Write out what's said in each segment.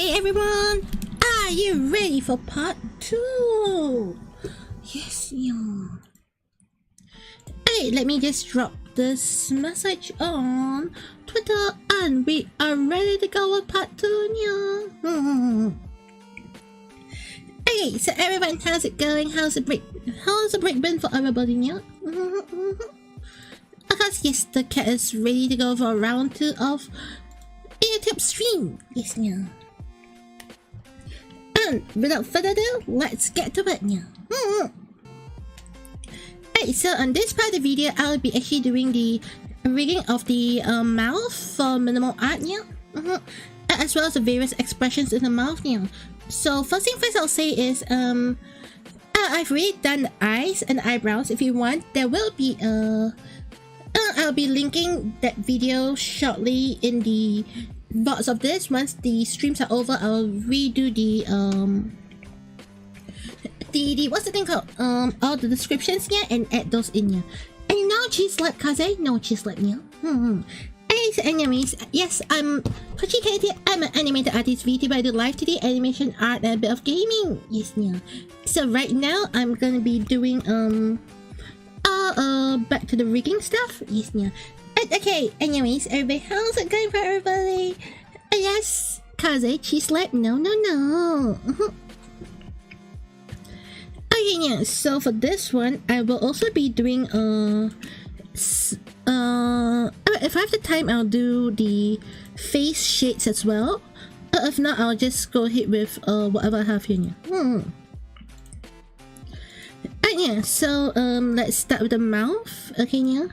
Hey everyone! Are you ready for part 2? Yes, yeah. Hey, let me just drop this message on Twitter and we are ready to go with part 2, yeah. Hey, so everyone, how's it going? How's the break been for everybody, yeah? Because yes, the cat is ready to go for round 2 of YouTube stream. Yes, yeah. And without further ado, let's get to it now. Hey, so on this part of the video, I'll be actually doing the rigging of the mouth for minimal art now, as well as the various expressions in the mouth now. So first thing first I'll say is I've already done the eyes and the eyebrows. If you want, there will be I'll be linking that video shortly in the box of this. Once the streams are over, I'll redo the what's the thing called? All the descriptions here and add those in here. And no cheese like Kaze, no cheese like me. Anyways, yes, I'm Kochi Katie. I'm an animated artist, Vtuber. I do Live2D animation, art, and a bit of gaming. Yes, yeah. So right now I'm gonna be doing back to the rigging stuff. Yes, yeah. Okay, anyways, everybody, how's it going for everybody? Yes, Kaze, cheese like no. Okay, yeah, so for this one, I will also be doing if I have the time, I'll do the face shades as well. If not, I'll just go ahead with whatever I have here. Yeah, so let's start with the mouth. Okay, yeah.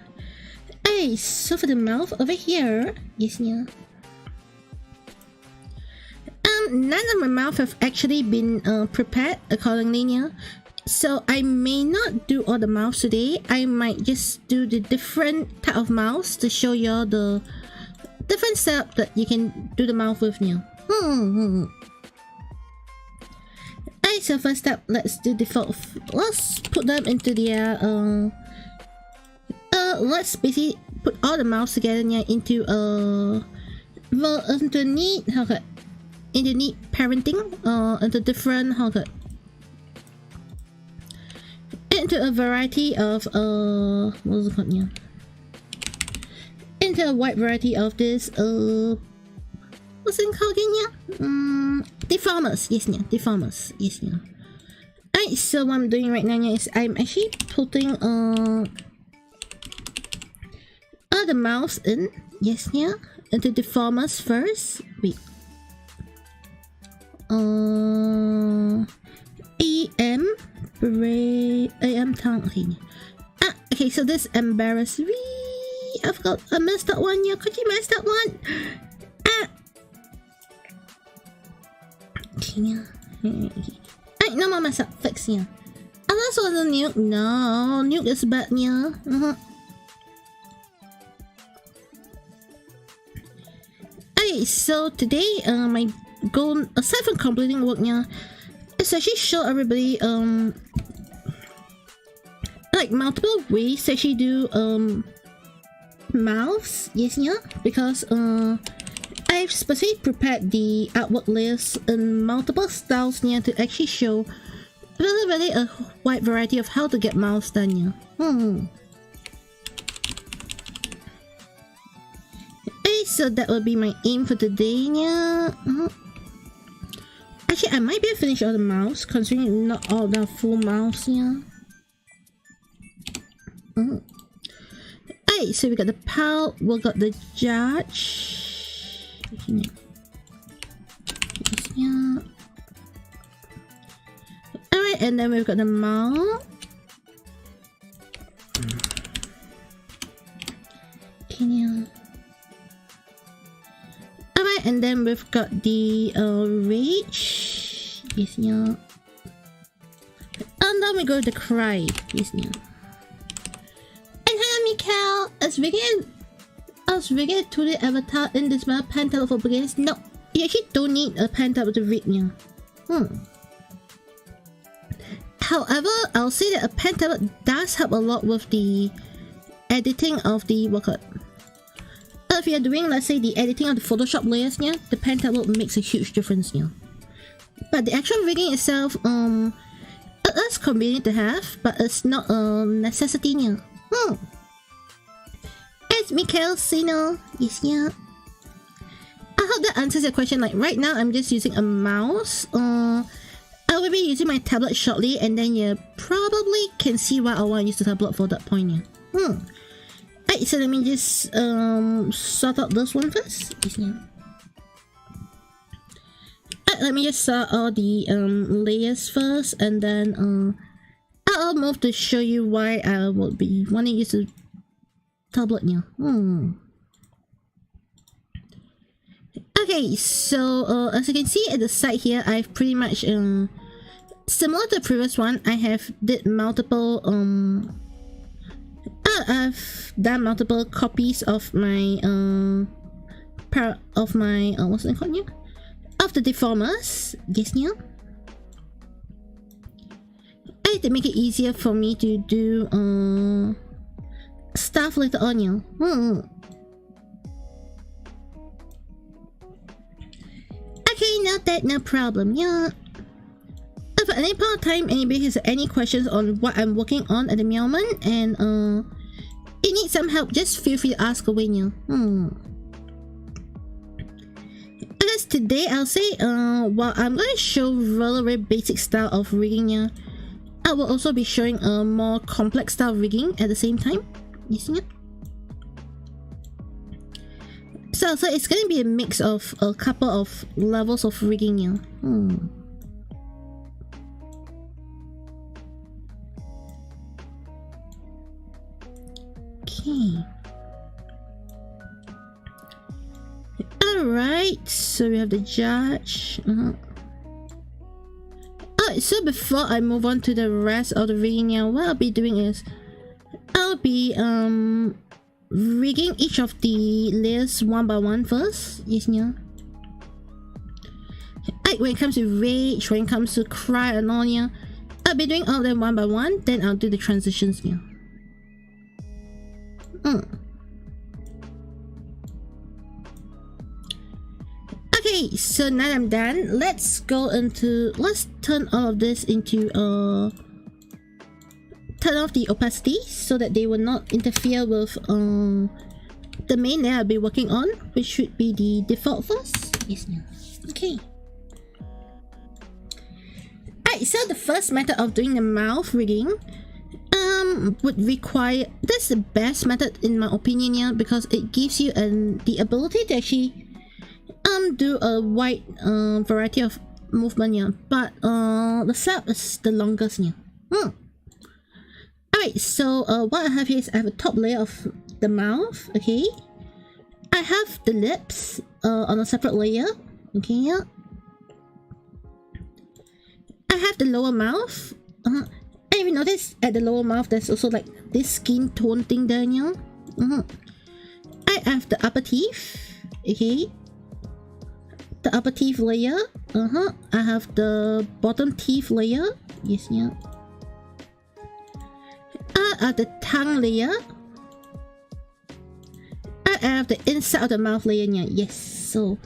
Hey, so for the mouth over here, yes, yeah. None of my mouth have actually been prepared accordingly, yeah. So I may not do all the mouths today. I might just do the different type of mouths to show you all the different setup that you can do the mouth with now. Alright, so first up, let's do default. Let's put them into their let's basically put all the mouths together now into into neat parenting, into different into a variety of what's it called now? Into a wide variety of this what's it called again, yeah? Deformers, yes, yeah, deformers, yes, yeah. Alright, so what I'm doing right now is I'm actually putting all the mouths in, yes, yeah, into deformers first. Wait. AM tongue. Okay. Okay, so this embarrassing. I forgot. I messed up one. Yeah, could you messed up one? Okay, yeah. Okay. No more mess up. Fix, yeah. Unless it was a nuke. No, nuke is bad, yeah. Okay, so today, my goal, aside from completing work, yeah, is actually show everybody like multiple ways to actually do mouths, yes, yeah, because I've specifically prepared the artwork layers in multiple styles, yeah, to actually show really a wide variety of how to get mouths done, yeah. Okay, so that will be my aim for today, yeah. Actually, I might be able to finish all the mouths, considering not all the full mouths, yeah. Alright, so we got the pal, we got the judge. Yeah. Alright, and then we've got the mouth. Okay, yeah. Alright, and then we've got the rage. Yes, yeah. And then we go to cry. Yes, yeah. And hello, Mikael. As we get to the avatar in this map, pen tablet for beginners. No, you actually don't need a pen tablet to read now. However, I'll say that a pen tablet does help a lot with the editing of the workout. If if you're doing, let's say, the editing of the Photoshop layers, yeah, the pen tablet makes a huge difference, yeah. But the actual rigging itself, it is convenient to have, but it's not a necessity, yeah. It's Mikhail Sino, yes, yeah. I hope that answers your question. Like right now, I'm just using a mouse. I will be using my tablet shortly, and then you probably can see why I want to use the tablet for that point, yeah. Right, so let me just sort out this one first. Yes, yeah. Let me just sort all the layers first, and then I'll move to show you why I will be wanting to use the tablet now. Okay, so as you can see at the side here, I've pretty much similar to the previous one. I have did multiple I've done multiple copies of my what's it called here? Of the Deformers, yes, yeah. I had to make it easier for me to do stuff later on, yeah. Okay, not that, no problem, yeah. If at any point of time anybody has any questions on what I'm working on at the moment, and you need some help, just feel free to ask away, yeah. Because today I'll say while I'm going to show very basic style of rigging, yeah, I will also be showing a more complex style of rigging at the same time. You see it? So it's going to be a mix of a couple of levels of rigging, yeah. Okay. Alright, so we have the judge. Alright, so before I move on to the rest of the rigging now, what I'll be doing is I'll be rigging each of the layers one by one first. Yes, yeah. Like when it comes to rage, when it comes to cry and all, yeah, I'll be doing all of them one by one, then I'll do the transitions, yeah. Okay, so now I'm done. Let's turn all of this into turn off the opacity so that they will not interfere with the main layer I'll be working on, which should be the default first. Yes, no. Okay. Alright, so the first method of doing the mouth rigging would require, that's the best method in my opinion, yeah, because it gives you the ability to actually do a wide variety of movement, yeah, but the setup is the longest, yeah. Alright, so what I have here is I have a top layer of the mouth, okay. I have the lips on a separate layer, okay, yeah. I have the lower mouth. And if you notice at the lower mouth, there's also like this skin tone thing there, yeah. I have the upper teeth, okay. The upper teeth layer. I have the bottom teeth layer. Yes, yeah. I have the tongue layer. I have the inside of the mouth layer. Yeah, yes. So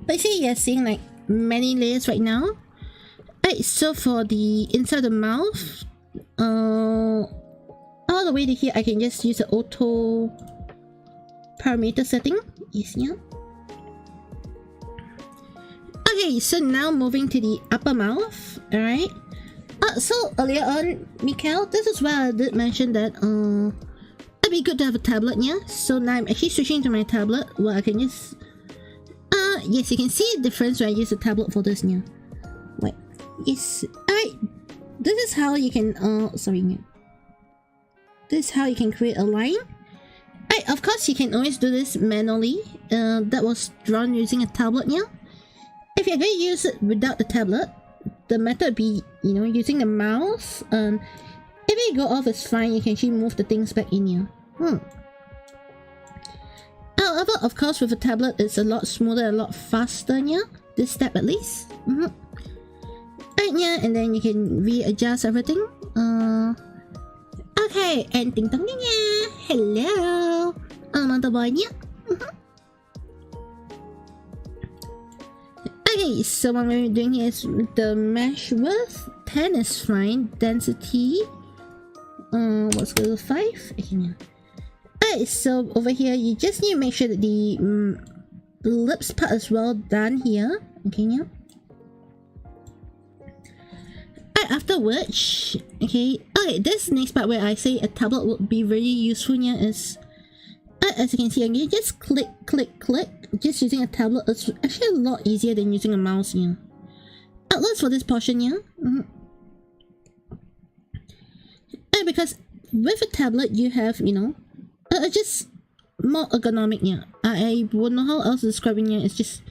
basically, you're seeing like many layers right now. Right, so for the inside of the mouth, all the way to here, I can just use the auto parameter setting. Yes, yeah. Okay, so now moving to the upper mouth. Alright. So earlier on, Mikhail, this is where I did mention that it'd be good to have a tablet, yeah. So now I'm actually switching to my tablet where I can just yes, you can see the difference when I use the tablet for this, yeah. Wait, yes. Alright. This is how you can sorry, yeah. This is how you can create a line. Right, of course you can always do this manually. That was drawn using a tablet, yeah. If you're going to use it without the tablet, the method would be, you know, using the mouse. If you go off, it's fine. You can actually move the things back in here. However, of course, with a tablet, it's a lot smoother, a lot faster, yeah. This step at least. Right, yeah, and then you can readjust everything. Okay, and ting tong yeah. Hello. Another one, yeah. Okay, so what we're doing here is the mesh width 10 is fine. Density, let's go to 5. Okay, yeah. Alright, so over here you just need to make sure that the lips part is well done here. Okay, yeah. Alright, after which, okay, this next part where I say a tablet would be very useful here is, as you can see, you just click, click, click. Just using a tablet is actually a lot easier than using a mouse here. At least for this portion here. Because with a tablet you have, you know, just more ergonomic here. I wouldn't know how else to describe it here. It's just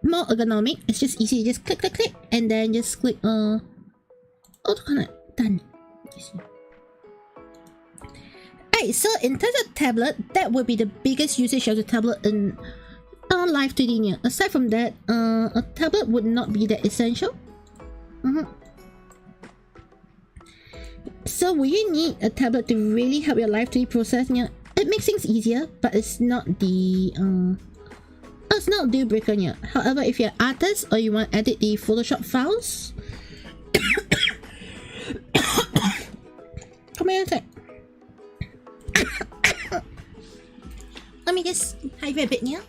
more ergonomic. It's just easy. You just click, click, click, and then just click. Oh, kind of done. Alright, so in terms of tablet, that would be the biggest usage of the tablet in Live2D here. Aside from that, a tablet would not be that essential. So will you need a tablet to really help your Live2D process here? It makes things easier, but it's not the it's not a deal breaker here. However, if you're an artist or you want to edit the Photoshop files, come here a sec. Let me just hydrate a bit here.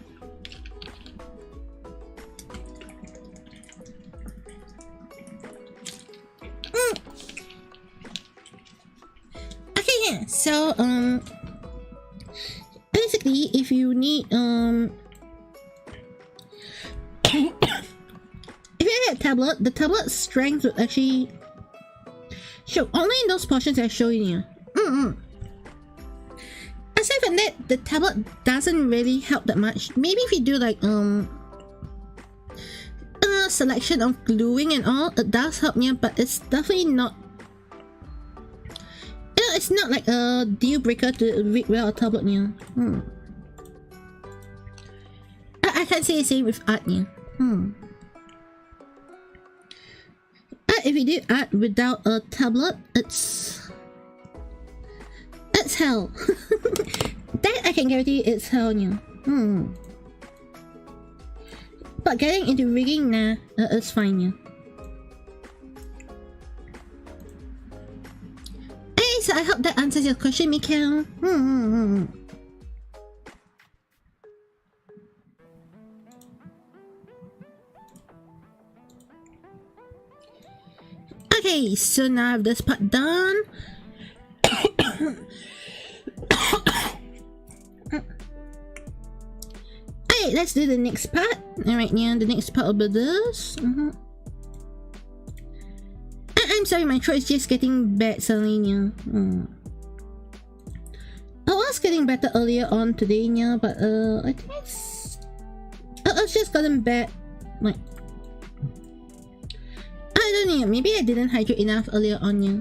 Okay, yeah. So basically, if you need if you have a tablet, the tablet strength would actually show only in those portions I show you here. Aside from that, the tablet doesn't really help that much. Maybe if you do like selection of gluing and all, it does help me, but it's definitely not. It's not like a deal breaker to read well a tablet here. I can't say the same with art here. If you do art without a tablet, it's hell. That I can guarantee it's hell here. But getting into rigging, nah, it's fine here. Hey, so I hope that answers your question, Mikhail. Okay, so now I have this part done. Alright, let's do the next part. Alright, yeah, the next part will be this. I'm sorry, my throat is just getting bad suddenly. Yeah. I was getting better earlier on today, yeah, but I think it's just gotten bad. Like, I don't know, maybe I didn't hydrate enough earlier on, yeah.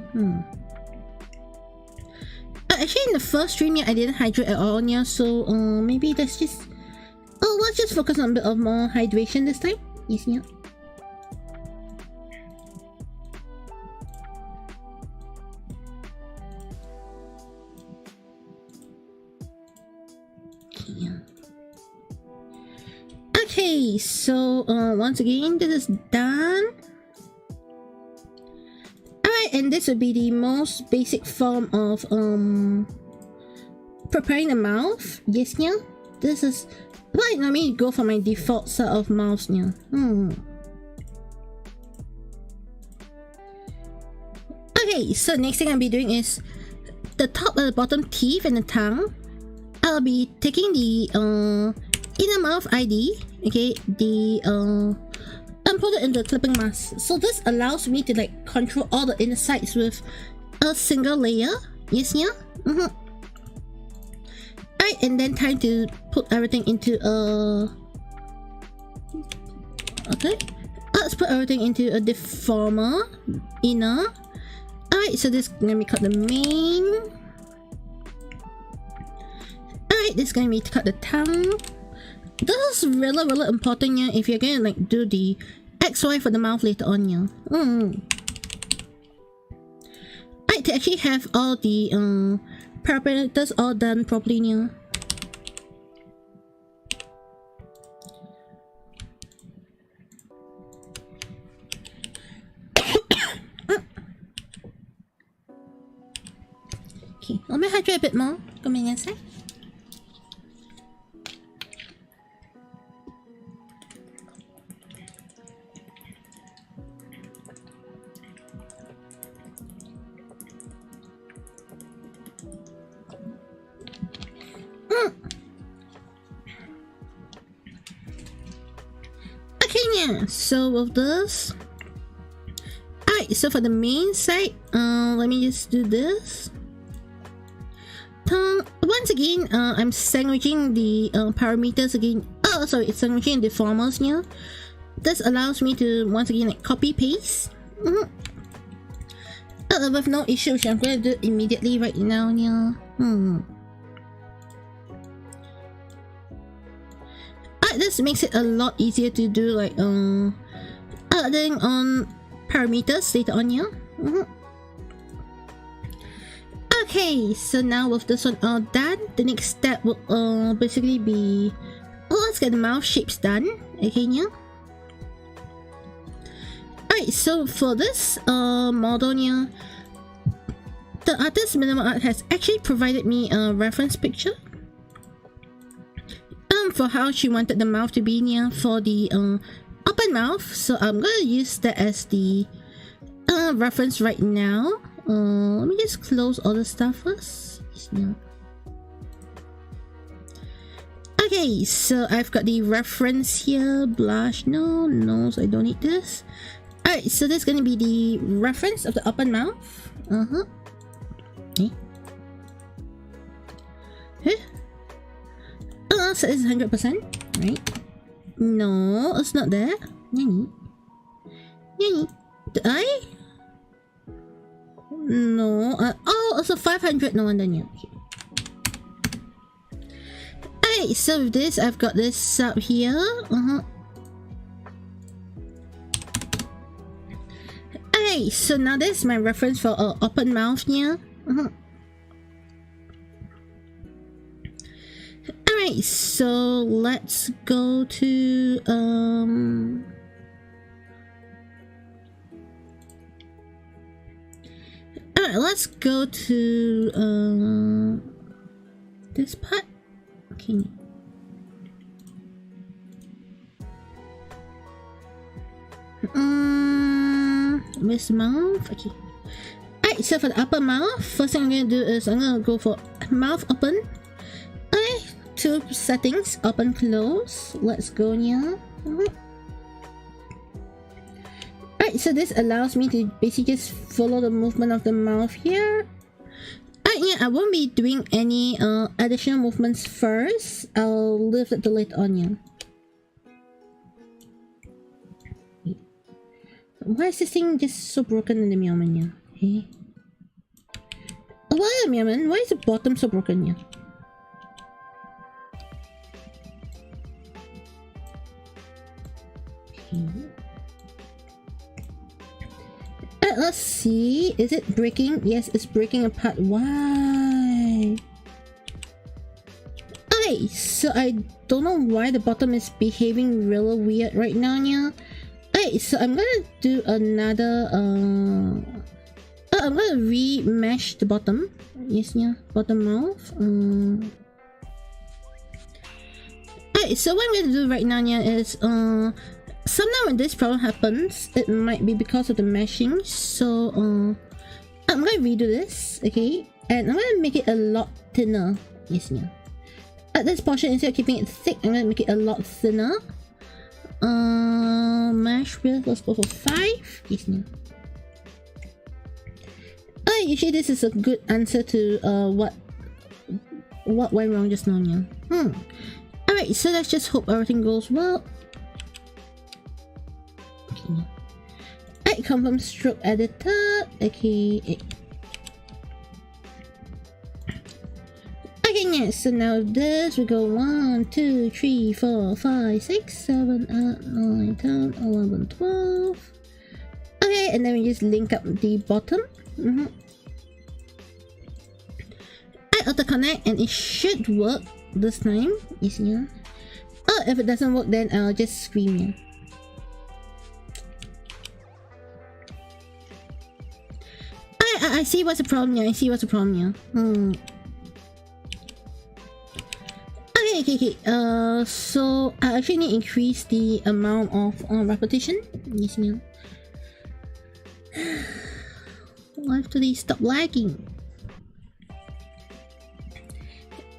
Actually, in the first stream, yeah, I didn't hydrate at all, yeah, so maybe that's just... Oh, let's just focus on a bit of more hydration this time. Yes, yeah. Okay, so once again, this is done. Alright, and this would be the most basic form of preparing the mouth. Yes, yeah. This is right. Let me go for my default set of mouths now. Okay, so next thing I'll be doing is the top and the bottom teeth and the tongue. I'll be taking the inner mouth ID, okay, and put it in the clipping mask. So this allows me to like control all the inner sides with a single layer. Yes, yeah. Alright, and then time to put everything into okay. Let's put everything into a deformer inner. Alright, so this is gonna be called the main. Alright, this is gonna be to cut the tongue. This is really important, yeah, if you're gonna like do the XY for the mouth later on, yeah. Alright, to actually have all the parameters all done properly, yeah. now, coming inside. Okay, yeah, so with this, alright, so for the main site, let me just do this. Once again, I'm sandwiching the parameters again. Oh, sorry, it's sandwiching deformers here. This allows me to once again like copy paste. With no issues, I'm going to do it immediately right now. Yeah. This makes it a lot easier to do like adding on parameters later on. Yeah. Okay, so now with this one all done, the next step will basically be, let's get the mouth shapes done. Okay, yeah. Alright, so for this model here, the artist minimal art has actually provided me a reference picture for how she wanted the mouth to be near for the open mouth. So I'm gonna use that as the reference right now. Let me just close all the stuff first. Okay, so I've got the reference here. Blush, no, so I don't need this. Alright, so this is gonna be the reference of the open mouth. Okay. So it's 100%, right? No, it's not there. Nani? Did I? No. Oh, it's a 500. No wonder. Okay. Alright, so with this, I've got this sub here. Alright, so now this is my reference for open mouth here. Alright, so let's go to alright, let's go to this part. Okay. Where's the mouth? Okay. Alright, so for the upper mouth, first thing I'm gonna do is I'm gonna go for mouth open. Okay, two settings, open, close. Let's go here. Alright, so this allows me to basically just follow the movement of the mouth here. Yeah, I won't be doing any additional movements first. I'll leave it to later on. Yeah. Why is this thing just so broken in the Meowman? Yeah. Hey. Why the Meowman? Why is the bottom so broken? Yeah. Okay. Let's see. Is it breaking? Yes, it's breaking apart. Why? Okay, so I don't know why the bottom is behaving really weird right now. Yeah. Okay, so I'm gonna do another. I'm gonna remesh the bottom. Yes, yeah, bottom mouth. Okay, so what I'm gonna do right now, yeah, is sometimes when this problem happens, it might be because of the meshing. So I'm gonna redo this, okay, and I'm gonna make it a lot thinner. Yes, yeah. At this portion, instead of keeping it thick, I'm gonna make it a lot thinner. Mesh width, let's go for 5. Yes, yeah. Usually this is a good answer to what went wrong just now. Yeah. Alright, so let's just hope everything goes well. Okay. Alright, confirm stroke editor. Okay. Okay, yeah, so now this we go 1, 2, 3, 4, 5, 6, 7, 8, 9, 10, 11, 12. Okay, and then we just link up the bottom. I auto connect and it should work this time. Yes, yeah. Oh, if it doesn't work, then I'll just scream. Yeah. I see what's the problem. Yeah, I see what's the problem. Yeah. Okay. So I actually need to increase the amount of repetition. Yes, ma'am. Live2D, stop lagging.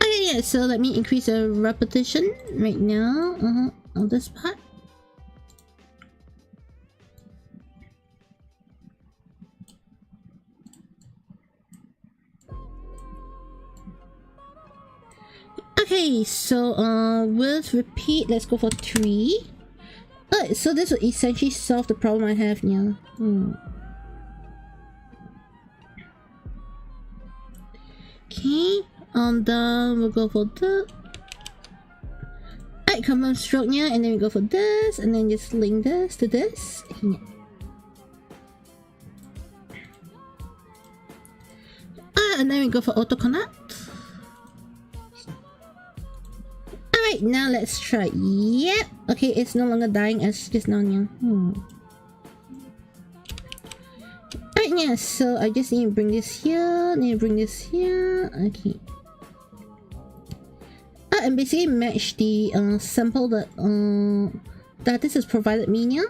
Okay, yeah. So let me increase the repetition right now. On this part. Okay, so with repeat, let's go for 3. Alright, so this will essentially solve the problem I have now. Okay, then we'll go for the common stroke now, and then we go for this, and then just link this to this. And then we go for auto connect. Alright, now let's try. Yep. Okay, it's no longer dying as just now. Alright, yeah, so I just need to bring this here, okay. And basically match the sample that this has provided me now.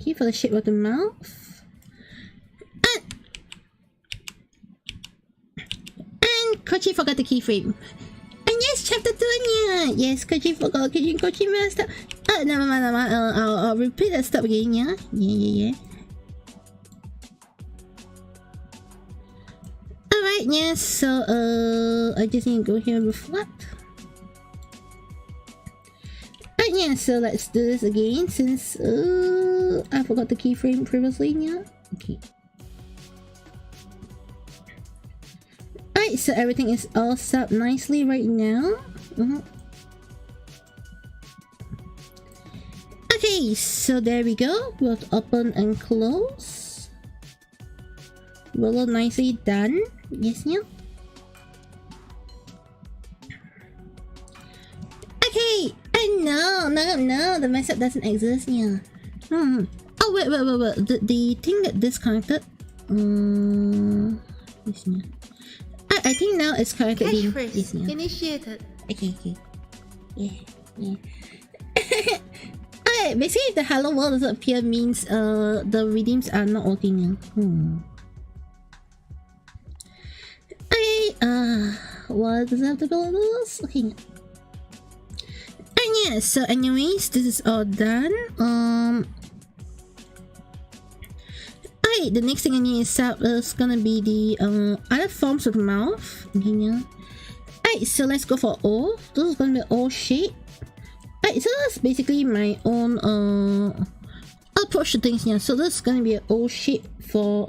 Okay, for the shape of the mouth. And Kochi forgot the keyframe. And yes, chapter 2, yeah. Yes, Kochi forgot. Kochi messed up. Never mind. I'll repeat that step again, yeah. Yeah. Alright, yeah, so I just need to go here and reflect. Alright, yeah, so let's do this again since I forgot the keyframe previously, yeah. Okay. Alright, so everything is all set up nicely right now. Okay, so there we go. We'll open and close. Well, nicely done. Yes, yeah. Okay, and no, the mess up doesn't exist, yeah. Oh, wait. The thing that disconnected. Yes, yeah. I think now it's connected. Catchphrase initiated. Okay. Yeah. Alright, basically if the hello world doesn't appear means the redeems are not working now. Okay, what does it have to go with this? Okay. And yeah, so anyways, this is all done. Alright, the next thing I need to set up is gonna be the other forms of the mouth. Okay, yeah. Alright, so let's go for O. This is gonna be O shape. Alright, so that's basically my own approach to things here. So this is gonna be an O shape for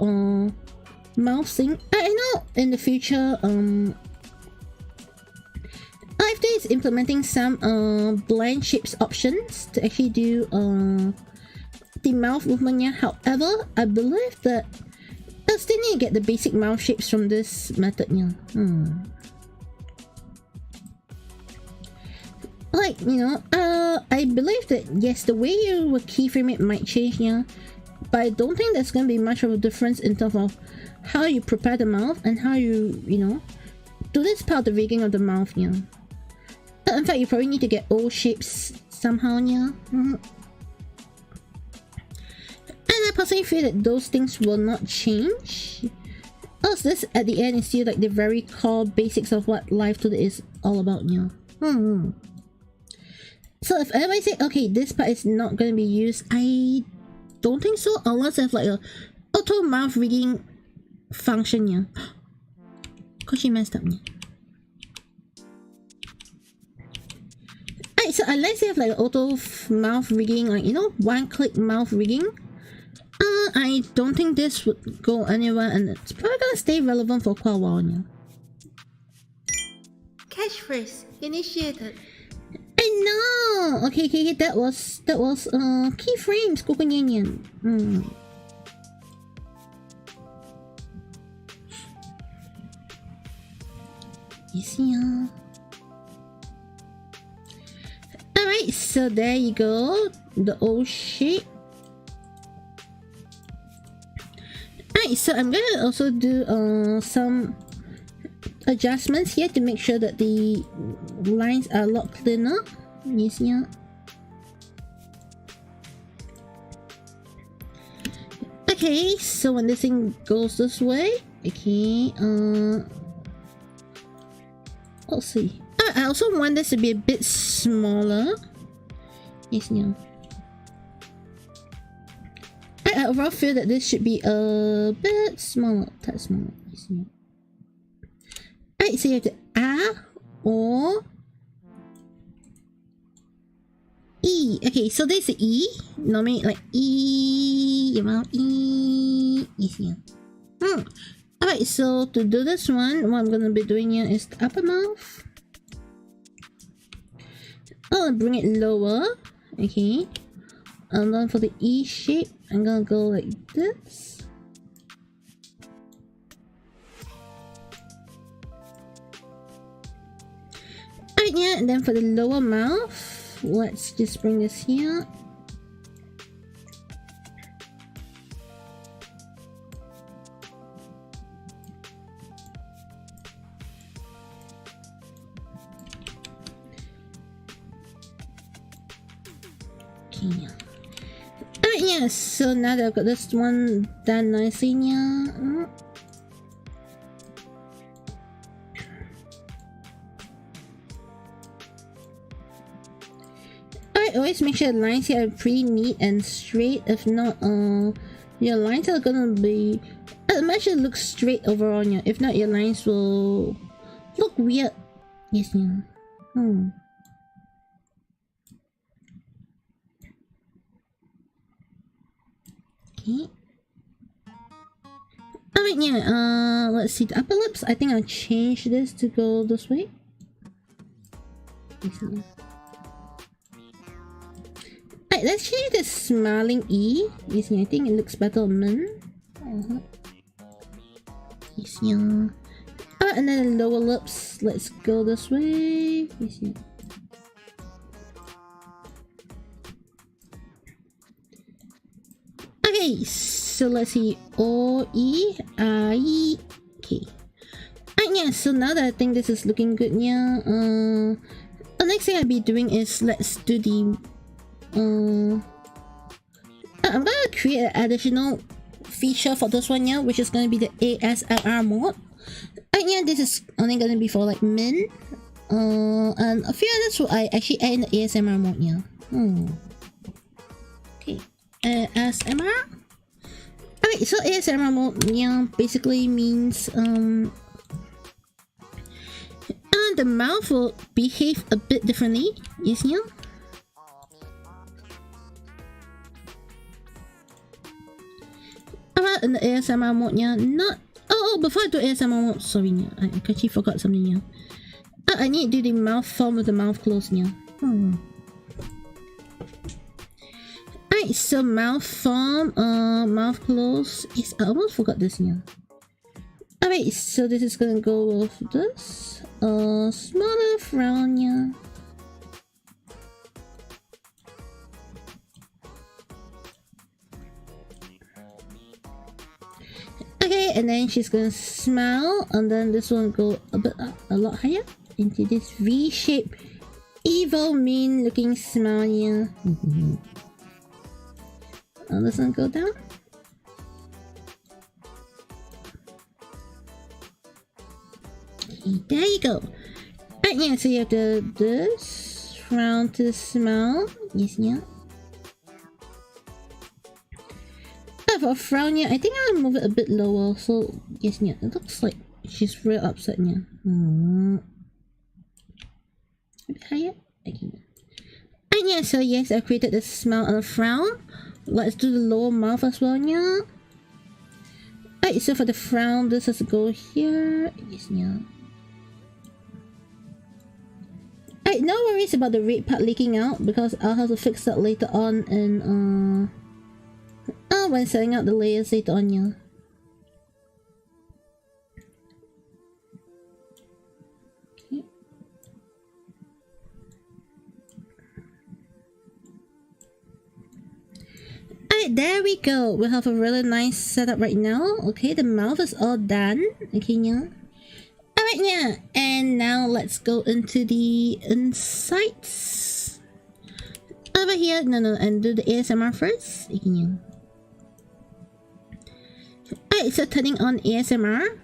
mouth thing. I know in the future Live2D is implementing some blend shapes options to actually do the mouth movement here. However, I believe that I still need to get the basic mouth shapes from this method here. Like, you know, I believe that yes, the way you would keyframe it might change here, but I don't think there's gonna be much of a difference in terms of how you prepare the mouth and how you know, do this part of the rigging of the mouth here. In fact, you probably need to get O shapes somehow here. And I personally feel that those things will not change. Else this at the end is still like the very core basics of what Live2D is all about now. So if everybody say, okay, this part is not going to be used, I don't think so, unless I have like a auto mouth rigging function here. Cause she messed up me. Alright, so unless you have like auto mouth rigging, like, you know, one-click mouth rigging, I don't think this would go anywhere, and it's probably gonna stay relevant for quite a while now. Catchphrase initiated. I know. Okay. That was keyframes. Kukunyanyan. Yes, yeah. Alright, so there you go. The O shape. Alright, so I'm gonna also do some adjustments here to make sure that the lines are a lot cleaner. Yes, yeah. Okay, so when this thing goes this way, okay, let's see. I also want this to be a bit smaller. Yes, yeah. I overall feel that this should be a bit smaller. That's smaller. Yes, yeah. Alright, so you have to R or E. Okay, so there's the E. Normally like E, your mouth E. Yes, yeah. Alright, so to do this one, what I'm gonna be doing here is the upper mouth. I'll bring it lower. Okay. And then for the E shape, I'm gonna go like this. Alright, yeah, and then for the lower mouth, let's just bring this here. Okay. Alright, yeah, so now that I've got this one done nicely, yeah. Alright, always make sure the lines here are pretty neat and straight. If not, your lines are gonna be... make sure it looks straight overall, yeah. If not, your lines will look weird. Yes, yeah. Okay. Alright, yeah, let's see the upper lips. I think I'll change this to go this way. Alright, let's change the smiling E. You see, I think it looks better on men. You see, and then the lower lips, let's go this way. You see. Okay, so let's see. O, E, I, okay. Alright, yeah, so now that I think this is looking good, yeah, the next thing I'll be doing is let's do the, I'm gonna create an additional feature for this one, yeah, which is gonna be the ASMR mode. Alright, yeah, this is only gonna be for like men, and a few others will I actually add in the ASMR mode, yeah. Okay. ASMR. Alright, so ASMR mode, yeah, basically means and the mouth will behave a bit differently. Yes, yeah. Alright, in the ASMR mode, yeah, not. Oh, before I do ASMR mode, sorry, yeah, I actually forgot something, yeah. I need to do the mouth form with the mouth closed, yeah. Alright, so mouth form, mouth close. Yes, I almost forgot this, yeah. Alright, so this is gonna go with this. Smaller frown, yeah. Okay, and then she's gonna smile, and then this one go a bit up, a lot higher into this V-shape, evil, mean-looking smile, yeah. And this one go down. Okay, there you go. Right, yeah, so you have to do this frown to smile. Yes, yeah. For a frown, yeah, I think I'll move it a bit lower. So, yes, yeah, it looks like she's real upset, yeah. A bit higher. Okay. And yeah, so yes, I created this smile and a frown. Let's do the lower mouth as well, yeah. Alright, so for the frown, this has to go here. Yes, yeah. Alright, no worries about the red part leaking out because I'll have to fix that later on in when setting out the layers later on, yeah. Okay. Alright, there we go. We have a really nice setup right now. Okay, the mouth is all done. Okay, yeah. Alright, yeah, and now let's go into the insights. Over here, no, and do the ASMR first. Yeah. Alright, so turning on ASMR.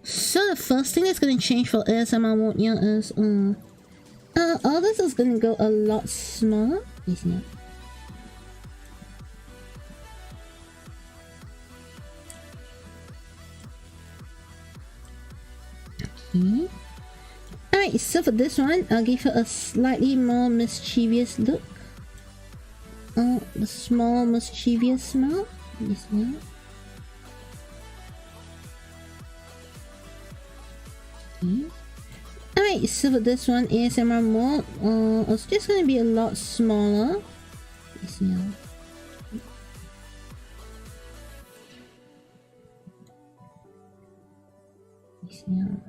So the first thing that's gonna change for ASMR mode here is all this is gonna go a lot smaller, isn't it? Okay. Alright, so for this one, I'll give her a slightly more mischievous look. The small mischievous smile. This one. Okay. Alright, so for this one, ASMR mode, it's just gonna be a lot smaller. This one. This one.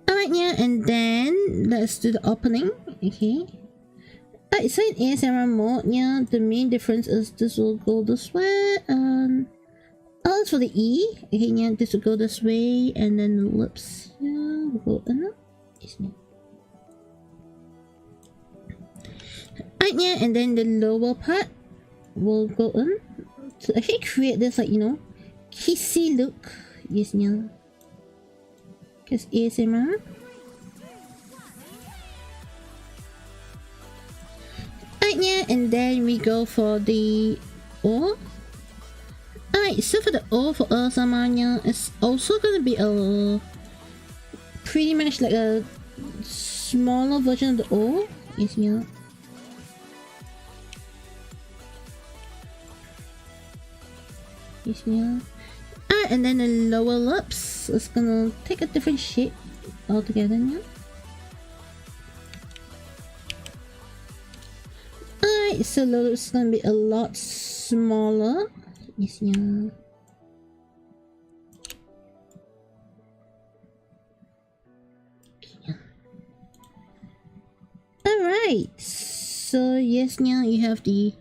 Alright, yeah, and then let's do the opening. Okay. Alright, so in ASMR mode, yeah, the main difference is this will go this way, and it's for the E. Okay, yeah, this will go this way, and then the lips here will go in. Alright, yeah, and then the lower part will go in to actually create this, like, you know, kissy look. Yes, yeah. Because ASMR. Alright, yeah, and then we go for the O. Alright, so for the O for ASMR, it's also gonna be a pretty much like a smaller version of the O. Yes, yeah. Yes, yeah. Alright, and then the lower lips is gonna take a different shape altogether now. Alright, so lower lips is gonna be a lot smaller. Yes, yeah. Alright, so yes, now you have the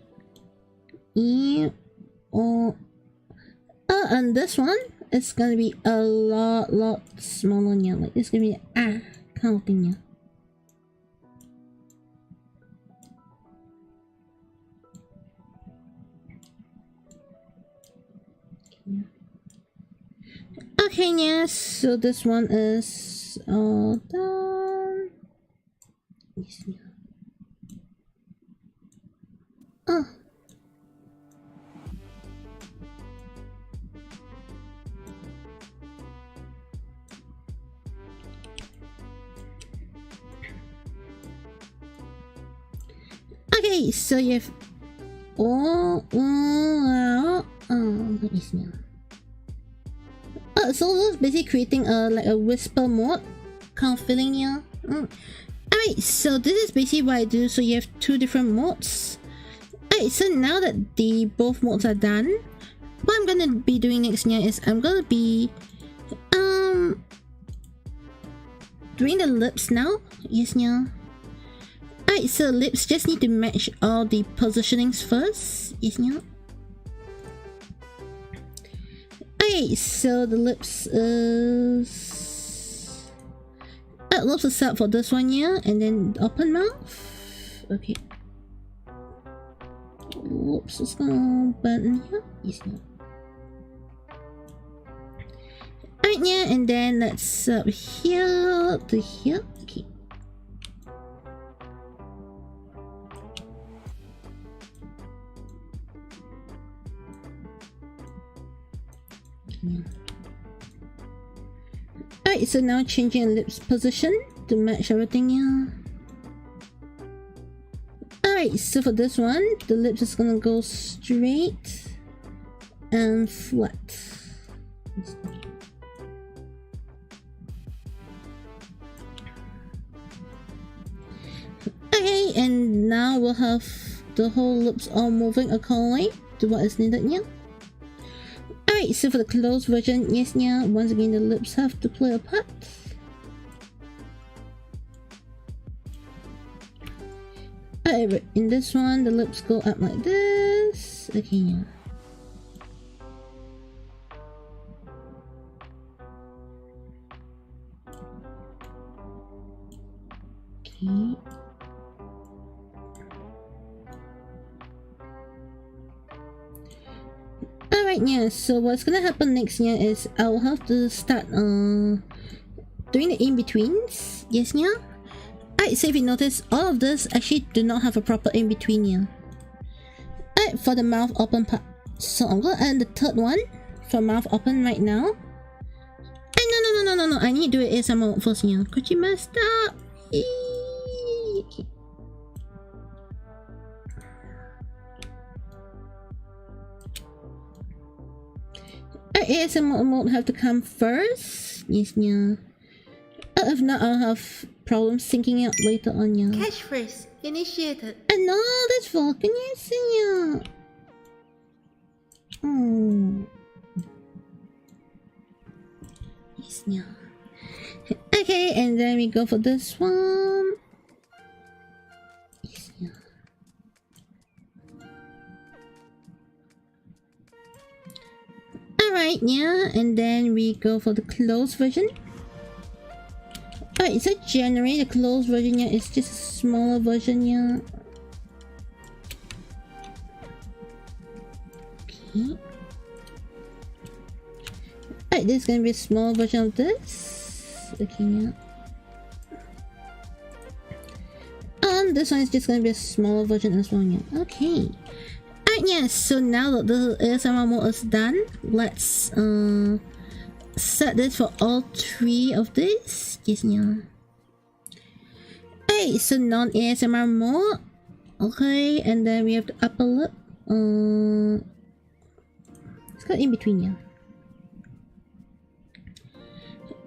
E or and this one is gonna be a lot smaller now. Like it's gonna be kind of thing now. Okay, yeah, so this one is all done. Yes, yeah. Oh. Okay, so you have let me see. So this is basically creating like a whisper mode kind of feeling here. Alright, so this is basically what I do. So you have two different modes. Alright, so now that the both modes are done, what I'm gonna be doing next here is I'm gonna be doing the lips now. Yes, yeah. Alright, so lips just need to match all the positionings first. Yes, yeah. Okay, so the lips is lips is set for this one here, and then open mouth. Okay. Lips is gonna button here. Yes, yeah. Alright, yeah, and then let's here to here. Okay. Alright, so now changing lips position to match everything here. Alright, so for this one, the lips is gonna go straight and flat. Okay, and now we'll have the whole lips all moving accordingly to what is needed here. Alright, so for the closed version, yes, yeah, once again the lips have to play a part. Alright, in this one, the lips go up like this. Okay, yeah. Okay. Alright, yeah, so what's gonna happen next, yeah, is I'll have to start doing the in-betweens. Yes, yeah. Alright, so if you notice, all of this actually do not have a proper in-between, yeah. Alright, for the mouth open part. So I'm gonna add the third one for mouth open right now. No, I need to do it ASMR first, yeah. Could you messed up? Okay. ASMR mode have to come first. Yes, yeah. If not, I'll have problems syncing out later on, yeah. Catchphrase initiated. And no, that's fucking yes, yeah. Oh. Yes, yeah. Okay, and then we go for this one. Yes, yeah. Alright, yeah, and then we go for the closed version. Alright, so generally the closed version, yeah, it's just a smaller version, yeah. Okay. Alright, this is gonna be a small version of this. Okay, yeah. And this one is just gonna be a smaller version as well, yeah. Okay. Alright, yeah, so now that the ASMR mode is done, let's set this for all three of these. Yes, yeah. Okay, so non-ASMR mode. Okay, and then we have the upper lip. Let's go in between, yeah.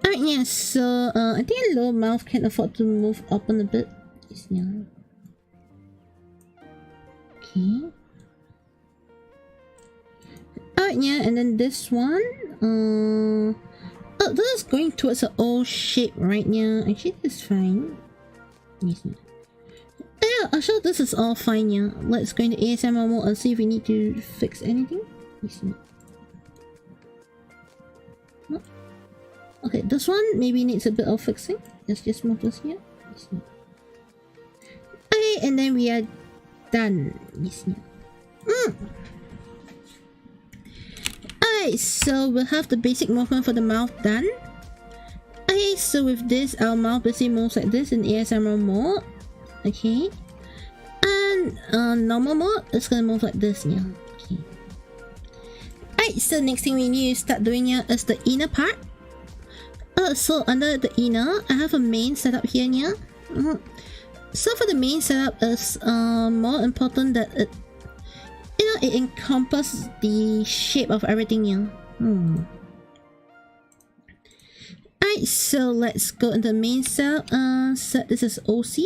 Alright, yeah, so I think a low mouth can afford to move open a bit. Yes, yeah. Okay. Alright, yeah, and then this one. Oh, this is going towards an O shape right now. Actually, this is fine. Yes, yeah. Yeah, I'm sure this is all fine, yeah. Let's go into ASMR mode and see if we need to fix anything. Yes, yeah. No. Okay, this one maybe needs a bit of fixing. Let's just move this here. Yes, yeah. Okay, and then we are done. Yes, yeah. Alright, so we'll have the basic movement for the mouth done. Okay, so with this, our mouth basically moves like this in ASMR mode. Okay. And normal mode, it's gonna move like this, yeah. Okay. Alright, so next thing we need to start doing here is the inner part. So under the inner, I have a main setup here, yeah. So for the main setup is more important that it, you know, it encompasses the shape of everything, yeah. Alright, so let's go into the main setup. Set this as OC.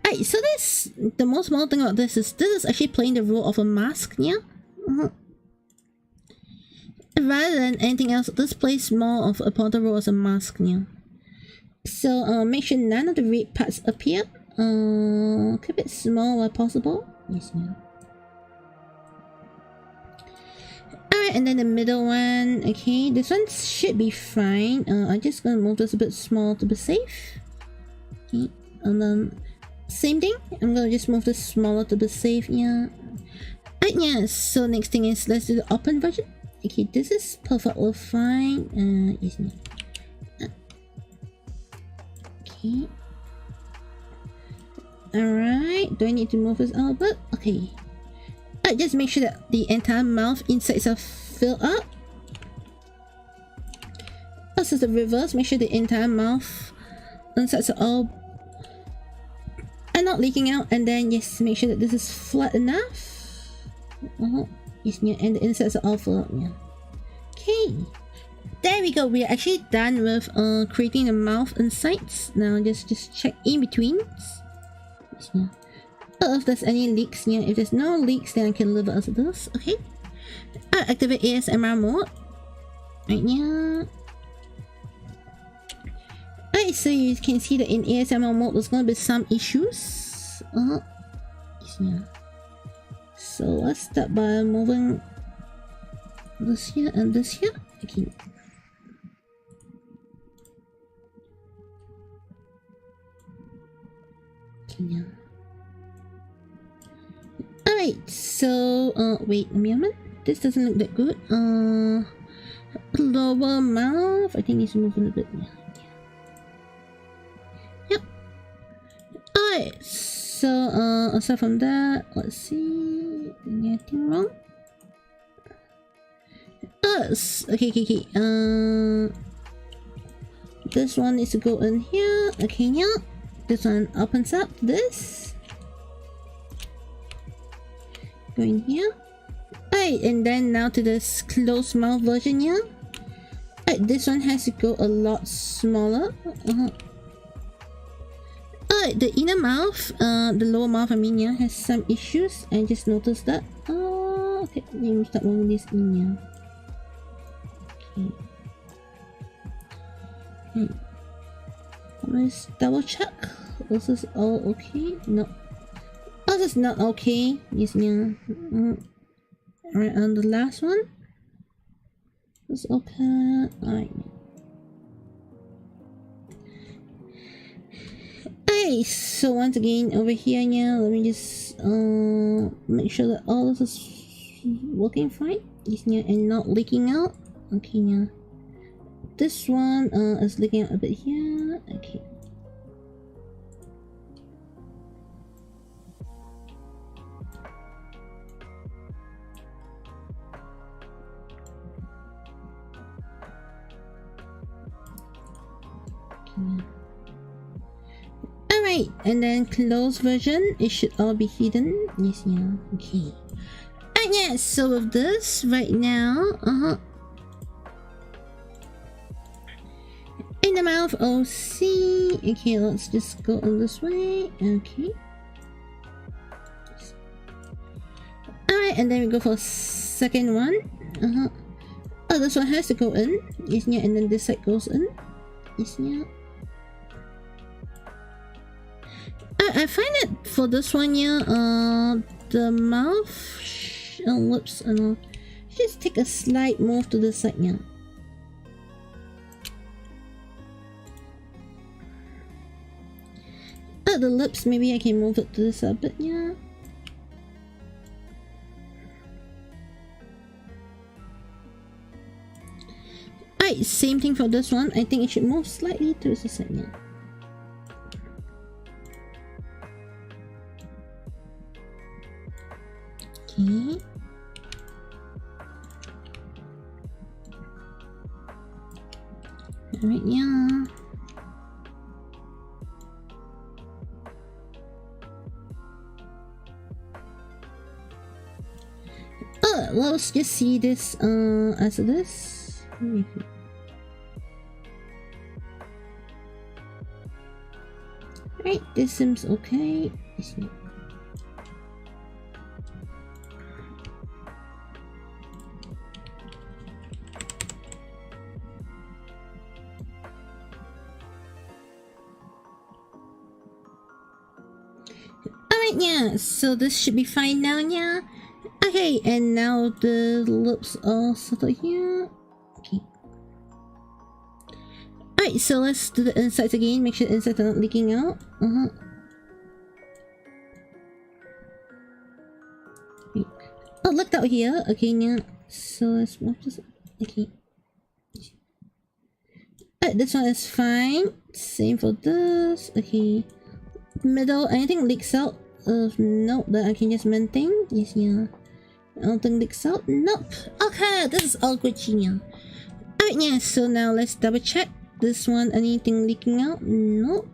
Alright, so this, the most important thing about this is actually playing the role of a mask, yeah. Rather than anything else, this plays more of a important role as a mask, yeah. So make sure none of the red parts appear. Keep it small where possible. Yes, yeah. Alright, and then the middle one. Okay, this one should be fine. I'm just gonna move this a bit small to be safe. Okay, and then same thing. I'm gonna just move this smaller to be safe. Yeah. Alright, yeah. So next thing is let's do the open version. Okay, this is perfectly fine. Yes, yeah. Okay. Alright, do I need to move this out a bit? Okay. Just make sure that the entire mouth insides are filled up. This is the reverse. Make sure the entire mouth insides are all not leaking out, and then yes, make sure that this is flat enough. Yes, yeah, and the insides are all filled up. Yeah. Okay. There we go. We are actually done with creating the mouth insides. Now just check in between. Yes, yeah. If there's any leaks, yeah. If there's no leaks, then I can leave it as it is. Okay. Activate ASMR mode. Right, yeah. Alright, so you can see that in ASMR mode there's gonna be some issues. Yeah. So let's start by moving this here and this here. Okay. Okay, yeah. Alright, so wait a moment. This doesn't look that good. Lower mouth. I think needs to move a little bit. Yep. Alright, so aside from that, let's see. Anything wrong? Okay. This one needs to go in here. Okay, yeah. This one opens up. This. Go in here. Alright, and then now to this closed mouth version here. Alright, this one has to go a lot smaller. Alright, the inner mouth, the lower mouth, I mean, yeah, has some issues. I just noticed that. Oh, okay, let me start moving this in here. Okay. Let's double check. This is all okay? No. Oh, this is not okay. Yes, yeah. Alright, and the last one. It's okay. Alright. Hey, so once again over here now, let me just make sure that all this is working fine. Yes, yeah, and not leaking out. Okay, yeah. This one is leaking out a bit here. Okay. Alright, and then closed version, it should all be hidden. Yes, yeah, okay. And yeah, so with this right now, in the mouth, OC. Okay, let's just go on this way. Okay. Alright, and then we go for second one. Oh, this one has to go in. Yes, yeah, and then this side goes in. Yes, yeah. I find that for this one, yeah, the mouth lips and all, just take a slight move to the side, yeah. The lips, maybe I can move it to the side a bit, yeah. Alright, same thing for this one. I think it should move slightly to the side, yeah. Okay. Alright, yeah. Let's just see this as this. Right, this seems okay. Alright, yeah, so this should be fine now, yeah. Okay, and now the lips are settled here. Okay. Alright, so let's do the insides again. Make sure the insides are not leaking out. Okay. Oh, looked out here. Okay, now. So let's move this. Okay. Alright, this one is fine. Same for this. Okay. Middle, anything leaks out? No, that I can just maintain. Yes, yeah. Anything leaks out? Nope. Okay, this is all good, yeah. Alright, yeah, so now let's double check. This one, anything leaking out? Nope.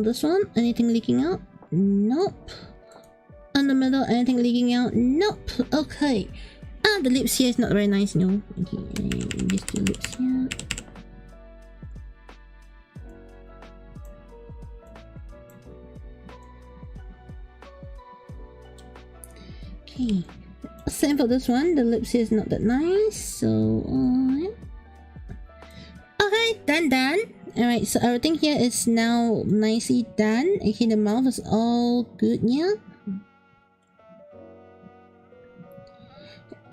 This one, anything leaking out? Nope. On the middle, anything leaking out? Nope. Okay. The lips here is not very nice, no. Okay, just the lips here. Okay. Same for this one, the lips here is not that nice, so yeah. Okay, done. Alright, so everything here is now nicely done. Okay, the mouth is all good, yeah.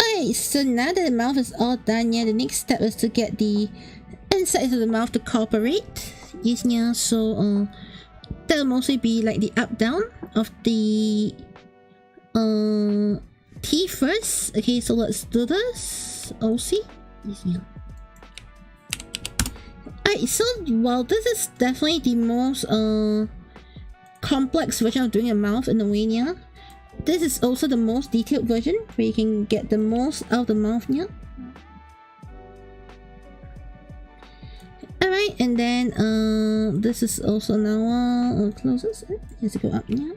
Alright, so now that the mouth is all done, yeah, the next step is to get the insides of the mouth to cooperate. Yes, yeah, so that'll mostly be like the up down of the teeth first. Okay, so let's do this. OC. Easier. Alright, so while this is definitely the most complex version of doing a mouth in a way, yeah, this is also the most detailed version where you can get the most out of the mouth, yeah. Alright, and then this is also now closest. It has to go up, yeah.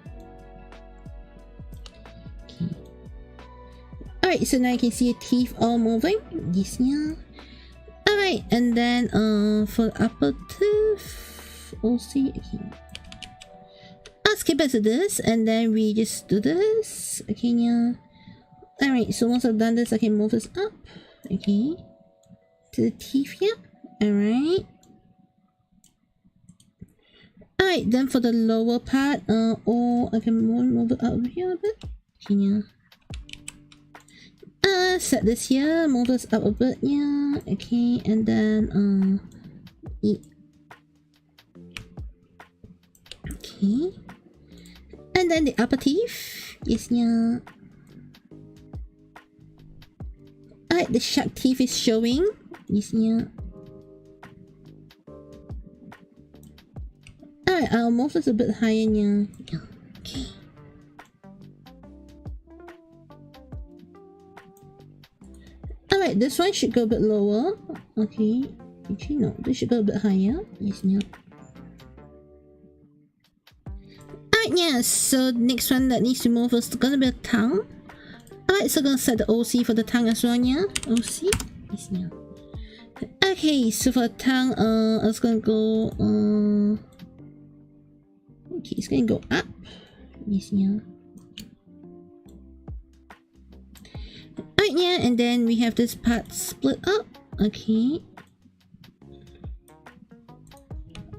Okay. Alright, so now you can see your teeth all moving. Yes, yeah. Alright, and then for the upper tooth, OC. Okay. I'll skip it to this, and then we just do this. Okay, yeah. Alright, so once I've done this, I can move this up. Okay. To the teeth here. Alright. Alright, then for the lower part, or I can move it out here a bit. Okay, yeah. Set this here, move this up a bit, yeah. Okay, and then okay. And then the upper teeth. Yes, yeah. Alright, the shark teeth is showing. Yes, yeah. Alright, I'll move this a bit higher, yeah. Okay. Alright, this one should go a bit lower. Okay. Actually, no, this should go a bit higher. Yes, yeah. Alright, yeah, so the next one that needs to move is gonna be a tongue. Alright, so I'm gonna set the OC for the tongue as well, yeah. OC. Yes, yeah. Okay, so for the tongue, I was gonna go, okay, it's gonna go up. Yes, yeah. Alright, yeah, and then we have this part split up. Okay.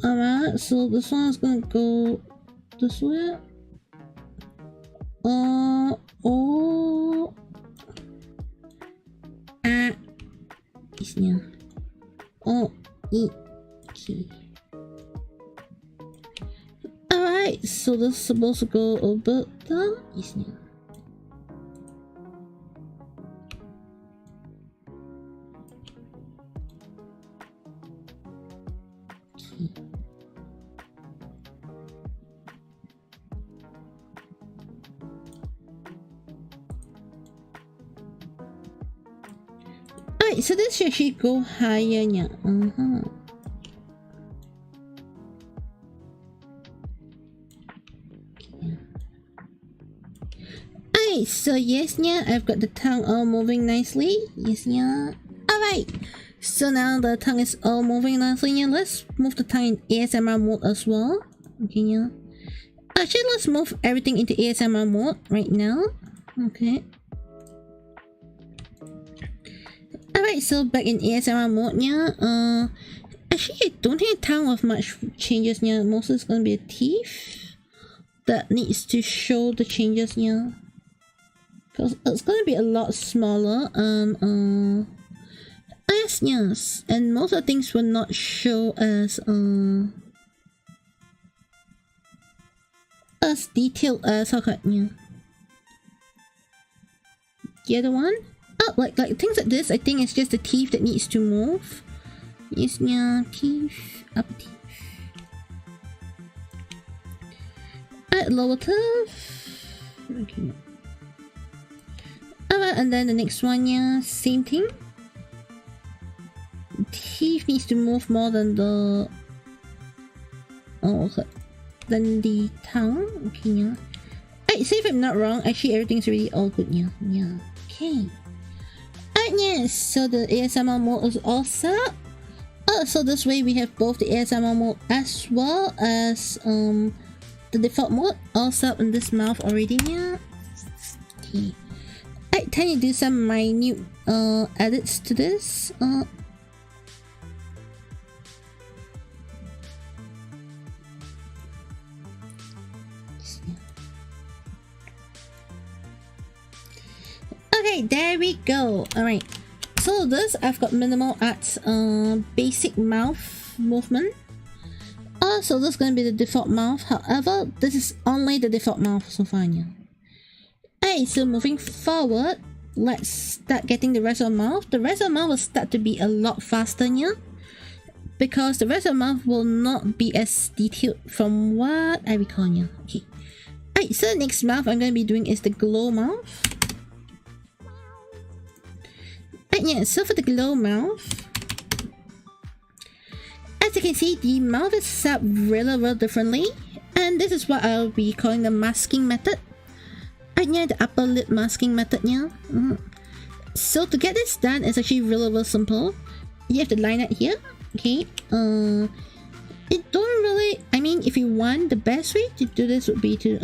Alright, so this one is gonna go this way. Yes, yeah. Okay. Alright, so this is supposed to go a bit down. Yes, yeah. Okay. Alright, so this should actually go higher, yeah. Alright, so yes, yeah, I've got the tongue all moving nicely. Yes, yeah. Alright, so now the tongue is all moving nicely. Yeah, let's move the tongue in ASMR mode as well. Okay, yeah. Actually, let's move everything into ASMR mode right now. Okay. Alright, so back in ASMR mode, yeah. Actually, I don't think the tongue with much changes, yeah. Mostly it's gonna be a teeth that needs to show the changes, yeah. Because it's gonna be a lot smaller, yes, and most of the things will not show as detailed as yeah. The other one, oh, like things like this, I think it's just the teeth that needs to move. Yes, yeah, teeth, upper teeth. Alright, lower tooth. Okay. Alright, and then the next one, yeah, same thing. Teeth needs to move more than the than the tongue. Okay, yeah. Alright, so if I'm not wrong, actually everything's really all good, yeah. Yeah. Okay. Alright, yes, so the ASMR mode is all set up. So this way we have both the ASMR mode as well as the default mode all set up in this mouth already, yeah. Okay. Alright, time to do some minute edits to this. Okay, there we go. Alright, so this I've got minimal arts basic mouth movement. So this is going to be the default mouth. However, this is only the default mouth so far. Yeah. Alright, so moving forward, let's start getting the rest of the mouth. The rest of the mouth will start to be a lot faster here, because the rest of the mouth will not be as detailed from what I recall here. Okay. Alright, so the next mouth I'm going to be doing is the glow mouth. Alright, yeah, so for the glow mouth, as you can see, the mouth is set up really differently, and this is what I'll be calling the masking method. And yeah, the upper lip masking method, yeah. So to get this done, it's actually really simple. You have to line it here, okay. It don't really, I mean, if you want, the best way to do this would be to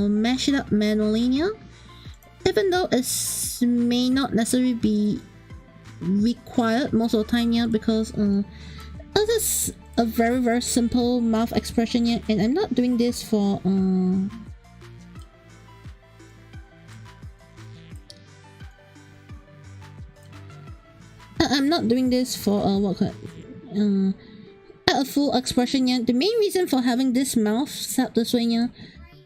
mesh it up manually, yeah. Even though it may not necessarily be required most of the time, yeah, because this is a very simple mouth expression, yeah, and I'm not doing this for I'm not doing this for a full expression, yeah. The main reason for having this mouth set up this way, yeah,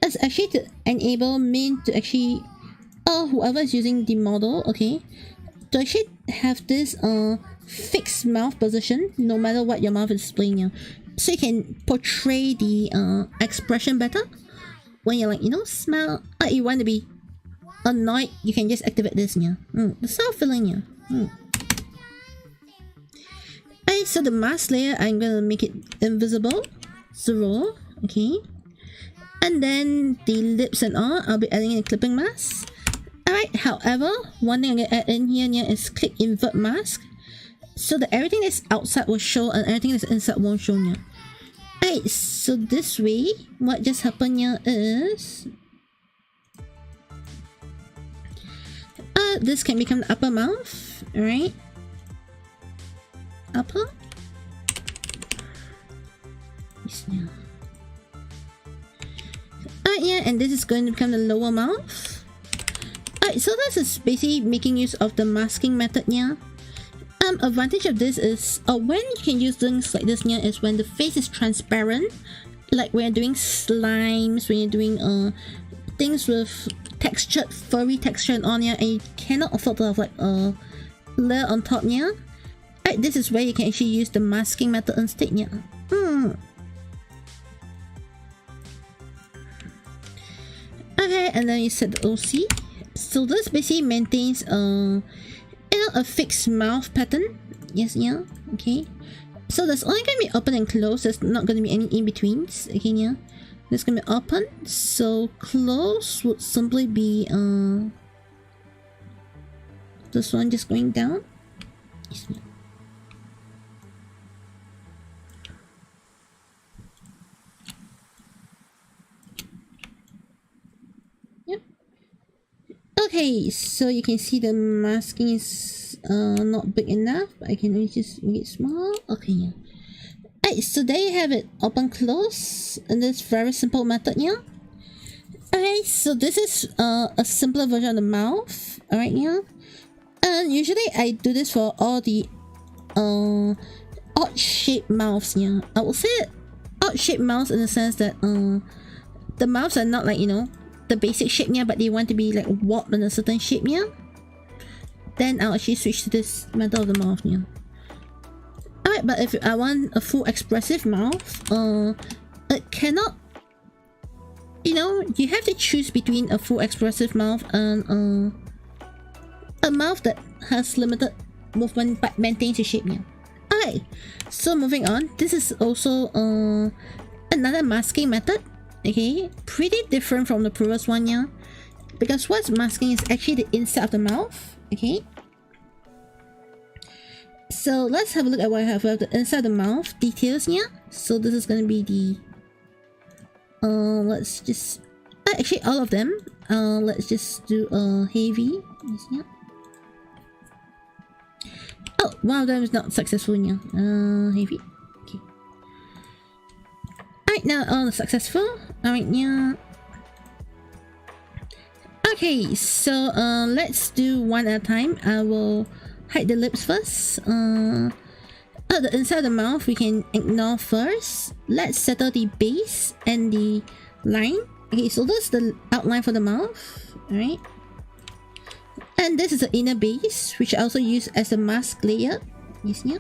is actually to enable me to actually whoever is using the model, okay, to actually have this fixed mouth position no matter what your mouth is displaying, yeah. So you can portray the expression better when you're like, you know, smile, you want to be annoyed, you can just activate this, yeah. The self filling, yeah. Okay, so the mask layer, I'm gonna make it invisible, 0, okay. And then the lips and all, I'll be adding in a clipping mask. Alright, however, one thing I'm gonna add in here, yeah, is click invert mask, so that everything that's outside will show and everything that's inside won't show, yeah. Alright, so this way, what just happened here is this can become the upper mouth, alright. Upper. Yeah, and this is going to become the lower mouth. Alright, so this is basically making use of the masking method, yeah. Advantage of this is when you can use things like this, yeah, is when the face is transparent, like when you're doing slimes, when you're doing things with textured, furry texture and on, yeah, and you cannot afford to have like a layer on top, yeah. Right, this is where you can actually use the masking method instead, yeah. Okay, and then you set the OC. So this basically maintains a fixed mouth pattern. Yes, yeah, okay. So there's only gonna be open and close, there's not gonna be any in-betweens, okay, yeah. There's gonna be open, so close would simply be this one just going down. Yes, yeah. Okay, so you can see the masking is not big enough. I can only just make it small. Okay, yeah. Alright, so there you have it. Open, close, and this very simple method, yeah. Okay, so this is a simpler version of the mouth. Alright, yeah. And usually I do this for all the odd shaped mouths, yeah. I will say odd shaped mouths in the sense that the mouths are not like, you know, the basic shape, yeah, but they want to be like warped in a certain shape, yeah. Then I'll actually switch to this method of the mouth, yeah. Alright, but if I want a full expressive mouth, it cannot, you know, you have to choose between a full expressive mouth and a mouth that has limited movement but maintains a shape, yeah. Alright, so moving on, this is also another masking method. Okay, pretty different from the previous one, yeah, because what's masking is actually the inside of the mouth. Okay, so let's have a look at what I have. The inside of the mouth details, yeah. So this is gonna be the let's just actually all of them. Let's just do heavy. Yes, yeah. Oh, one of them is not successful, yeah. Heavy. Alright, now all successful. Alright, yeah. Okay, so let's do one at a time. I will hide the lips first. The inside of the mouth we can ignore first. Let's settle the base and the line. Okay, so that's the outline for the mouth. Alright. And this is the inner base, which I also use as a mask layer. Yes, yeah.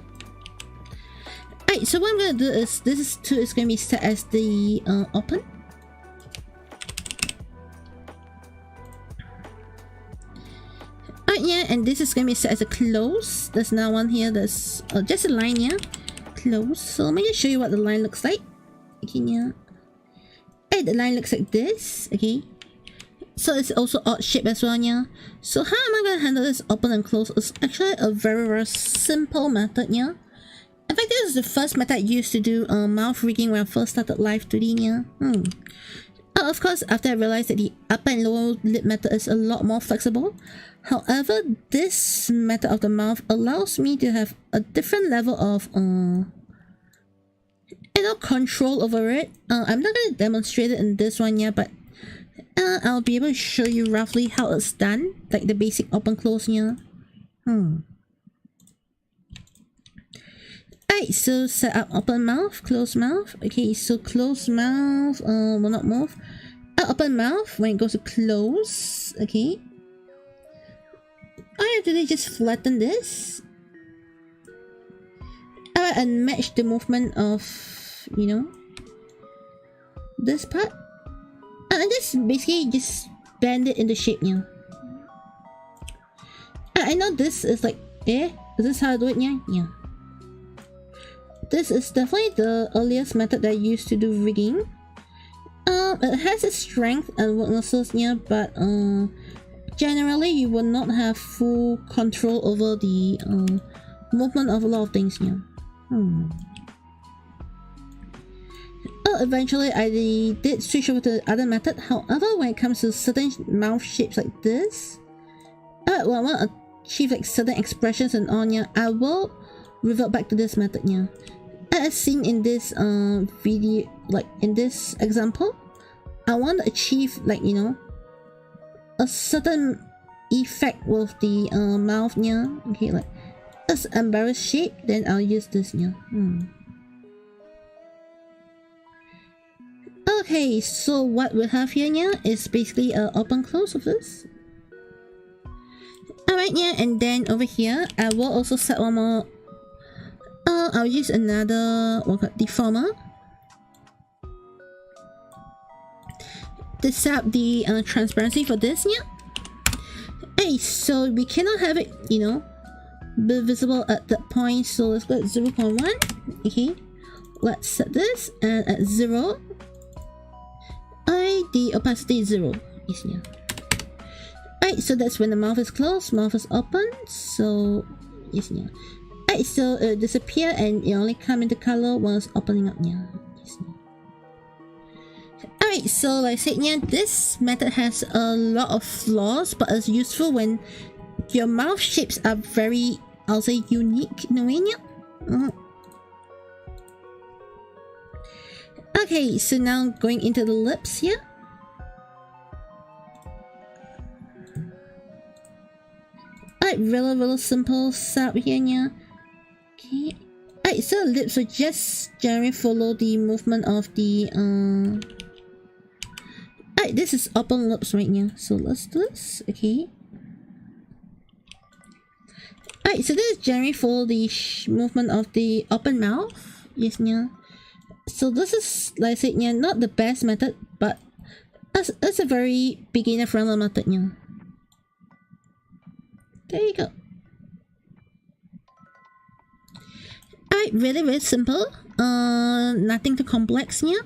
Alright, so what I'm gonna do is this too is gonna be set as the open. Alright, yeah, and this is gonna be set as a close. There's now one here that's just a line here. Close. So let me just show you what the line looks like. Okay, yeah. Hey, the line looks like this. Okay. So it's also odd shape as well, yeah. So how am I gonna handle this open and close? It's actually a very, very simple method, yeah. In fact, this is the first method I used to do mouth rigging when I first started Live2D, yeah. Of course, after I realized that the upper and lower lip method is a lot more flexible. However, this method of the mouth allows me to have a different level of control over it. I'm not going to demonstrate it in this one yet, but I'll be able to show you roughly how it's done, like the basic open close here. Alright, so set up open mouth, close mouth. Okay, so close mouth will not move. Open mouth when it goes to close. Okay. All I have to do is just flatten this. Alright, and match the movement of, you know, this part. And just basically just bend it into shape now. I know this is like, is this how I do it now? Yeah. This is definitely the earliest method that I used to do rigging. It has its strength and weaknesses, yeah, but generally you will not have full control over the movement of a lot of things, yeah. Eventually I did switch over to the other method. However, when it comes to certain mouth shapes like this, well, I want to achieve like certain expressions and on, yeah, I will revert back to this method, yeah. As seen in this video, like in this example, I want to achieve, like, you know, a certain effect with the mouth, yeah. Okay, like this embarrassed shape, then I'll use this, yeah. Okay, so what we have here, yeah, is basically an open close of this. Alright, yeah, and then over here, I will also set one more. I'll use another deformer to set up the transparency for this, yeah. Hey, so we cannot have it, you know, be visible at that point, so let's go at 0.1. Okay, let's set this, and at 0, the opacity is 0. Yes, yeah. Alright, so that's when the mouth is closed, mouth is open, so yes, yeah. Alright, so it disappear and it only come into color once opening up, yeah. Yes, yeah. Alright, so like I said, yeah, this method has a lot of flaws, but it's useful when your mouth shapes are very, I'll say, unique in a way, yeah. Okay, so now going into the lips here. Alright, really simple setup here, yeah. Okay. Alright, so the lips will just generally follow the movement of the Alright, this is open lips right now, so let's do this. Okay. Alright, so this is generally follow the movement of the open mouth. Yes, yeah. So this is, like I said, yeah, not the best method, but it's a very beginner friendly method, yeah. There you go. Alright, really simple. Nothing too complex, yeah.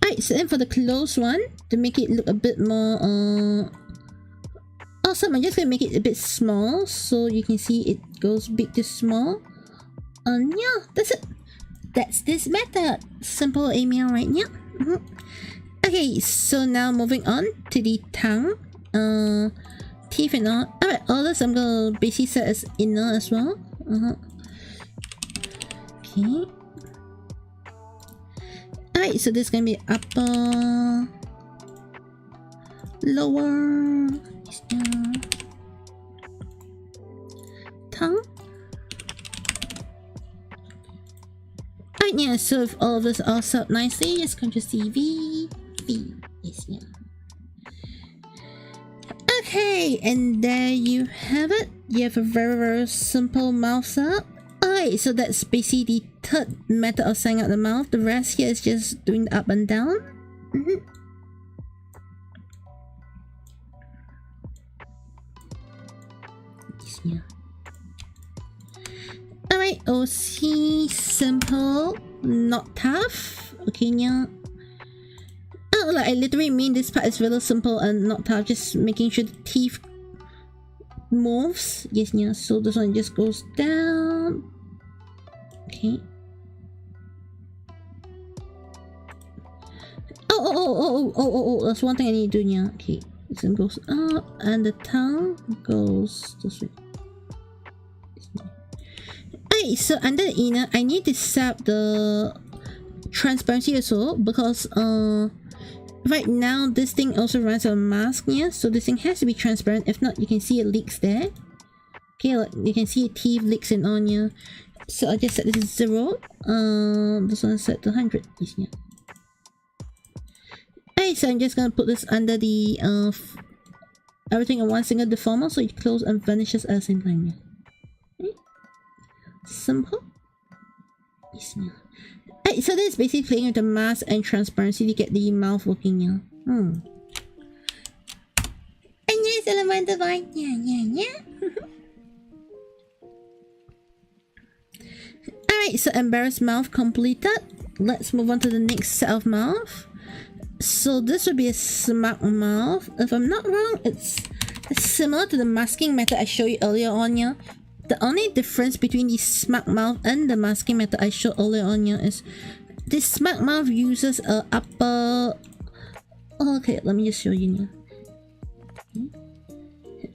Alright, so then for the close one, to make it look a bit more awesome, I'm just gonna make it a bit small so you can see it goes big to small. Yeah, that's it. That's this method. Simple email right now. Okay, so now moving on to the tongue, teeth and all. Alright, all this I'm gonna basically set as inner as well. Okay. Alright, so this is gonna be upper, lower, tongue. Alright, yeah, so if all of this all set up nicely, just Ctrl C V, yes, yeah. Okay, and there you have it. You have a very simple mouth setup. Alright, so that's basically the third method of setting up the mouth. The rest here is just doing the up and down. Yeah. Alright, OC simple, not tough. Okay, yeah. Oh, like I literally mean this part is really simple and not tough, just making sure the teeth moves. Yes, yeah. So this one just goes down. Okay. Oh, that's one thing I need to do, yeah. Okay. This one goes up and the tongue goes this way. Alright, so under the inner, I need to set up the transparency also because right now this thing also runs on a mask, yeah. So this thing has to be transparent. If not, you can see it leaks there. Okay, like, you can see teeth leaks in on you. So I just set this to 0. This one is set to 100. Yes, yeah. Alright, so I'm just gonna put this under the everything in one single deformer, so it closes and vanishes at the same time. Yeah. Okay. Simple. Yes, yeah. Alright, so this is basically playing with the mask and transparency to get the mouth working. Yeah. And yes, element divine. Yeah. Alright, so embarrassed mouth completed. Let's move on to the next set of mouth. So this would be a smart mouth. If I'm not wrong, it's similar to the masking method I showed you earlier on, yeah. The only difference between the smart mouth and the masking method I showed earlier on, yeah, is this smart mouth uses a upper... Oh, okay, let me just show you now.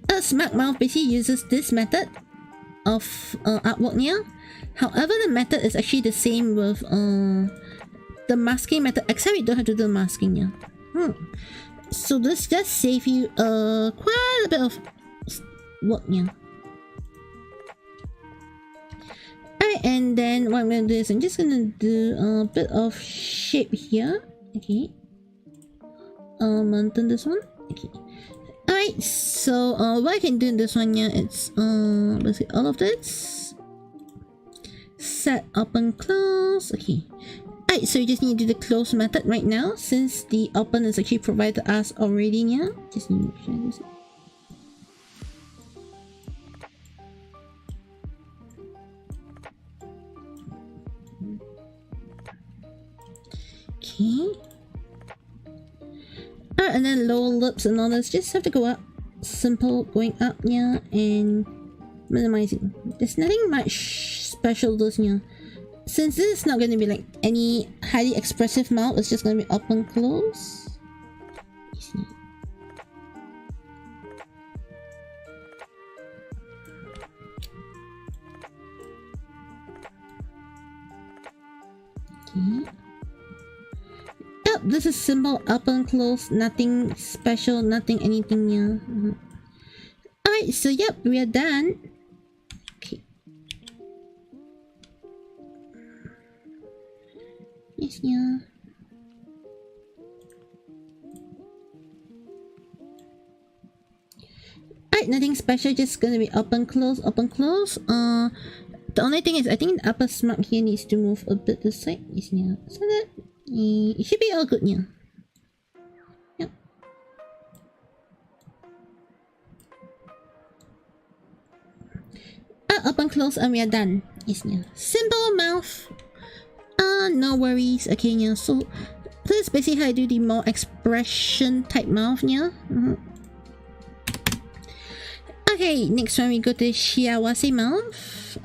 A smart mouth basically uses this method of artwork, yeah. However, the method is actually the same with the masking method, except you don't have to do the masking, yeah. So this just save you quite a bit of work, yeah. Alright, and then what I'm gonna do is I'm just gonna do a bit of shape here. Okay. Turn this one. Okay. Alright, so what I can do in this one, yeah, it's basically all of this. Set open close. Okay. Alright, so you just need to do the close method right now since the open is actually provided to us already, yeah. Just need to try this. Okay. Alright, and then lower lips and all this just have to go up. Simple going up, yeah, and minimizing. There's nothing much special to this, yeah. Since this is not going to be like any highly expressive mouth, it's just going to be up and close. Okay. Yep, this is simple up and close, nothing special, nothing anything, yeah. Alright, so yep, we are done. Okay. Yes, yeah. Alright, nothing special, just gonna be up and close, up and close. The only thing is, I think the upper smart here needs to move a bit this side. Yes, yeah. So that it should be all good, yeah. Yep. Up and close, and we are done. Yes, yeah. Simple mouth. No worries. Okay, yeah. So this is basically how I do the more expression type mouth, yeah. Okay, next one we go to Shiawase mouth.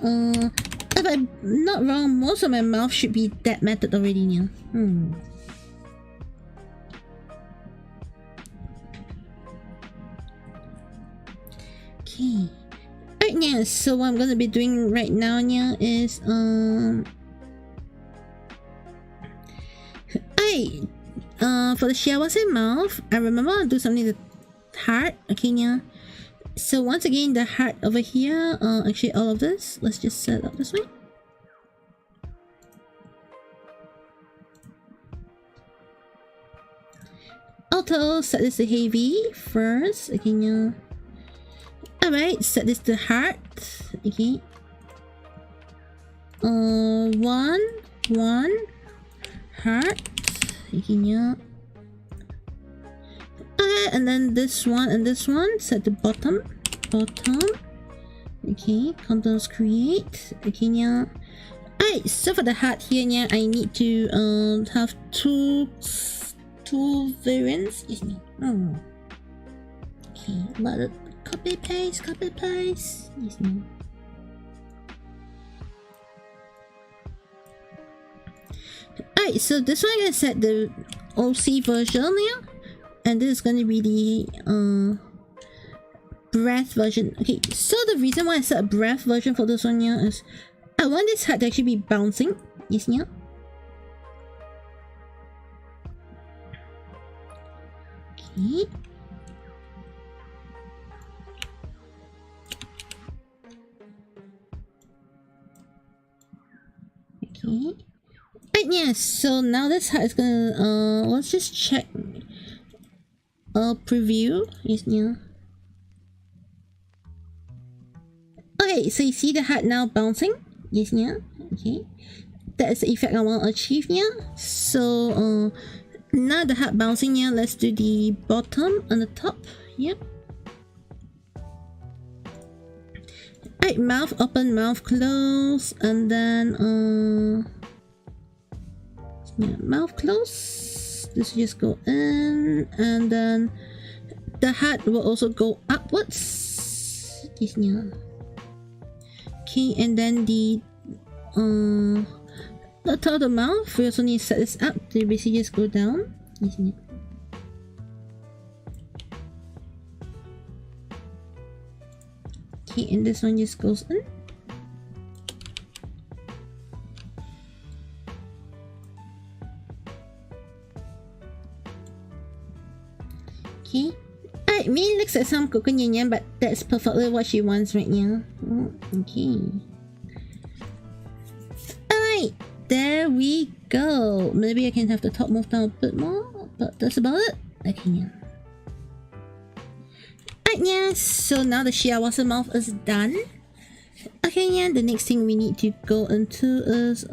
If I'm not wrong, most of my mouth should be that method already, yeah. Okay. Right, yeah, so what I'm gonna be doing right now, yeah, is for the Shiawase mouth, I remember I'll do something with heart, okay, yeah. So once again, the heart over here, actually all of this, let's just set it up this way. Auto, set this to heavy first, okay, yeah. Alright, set this to heart, okay. One, heart, okay, yeah. Okay, and then this one and this one, set the bottom, okay, contours create, okay, yeah. Alright, so for the heart here, yeah, I need to have two variants, isn't it? Oh. Okay, let it copy paste, isn't it? Alright, so this one I'm gonna set the OC version now, and this is gonna be the breath version. Okay, so the reason why I set a breath version for this one here is I want this heart to actually be bouncing, isn't it? Okay. Okay. Right, yeah, so now this heart is gonna let's just check preview, isn't it? Okay, so you see the heart now bouncing, isn't it? Okay. That is the effect I want to achieve here. So now the heart bouncing here, let's do the bottom and the top. Yep. Alright, mouth open, mouth close, and then yeah, mouth close. This will just go in, and then the heart will also go upwards. Isn't it? Okay, and then the top of the mouth, we also need to set this up to basically just go down, isn't it? Okay, and this one just goes in. Okay. Alright, me looks like some coconut, but that's perfectly what she wants right now. Okay. Alright, there we go. Maybe I can have the top move down a bit more, but that's about it. Okay, yeah. Alright, yeah, so now the Shiawase mouth is done. Okay, yeah, the next thing we need to go into is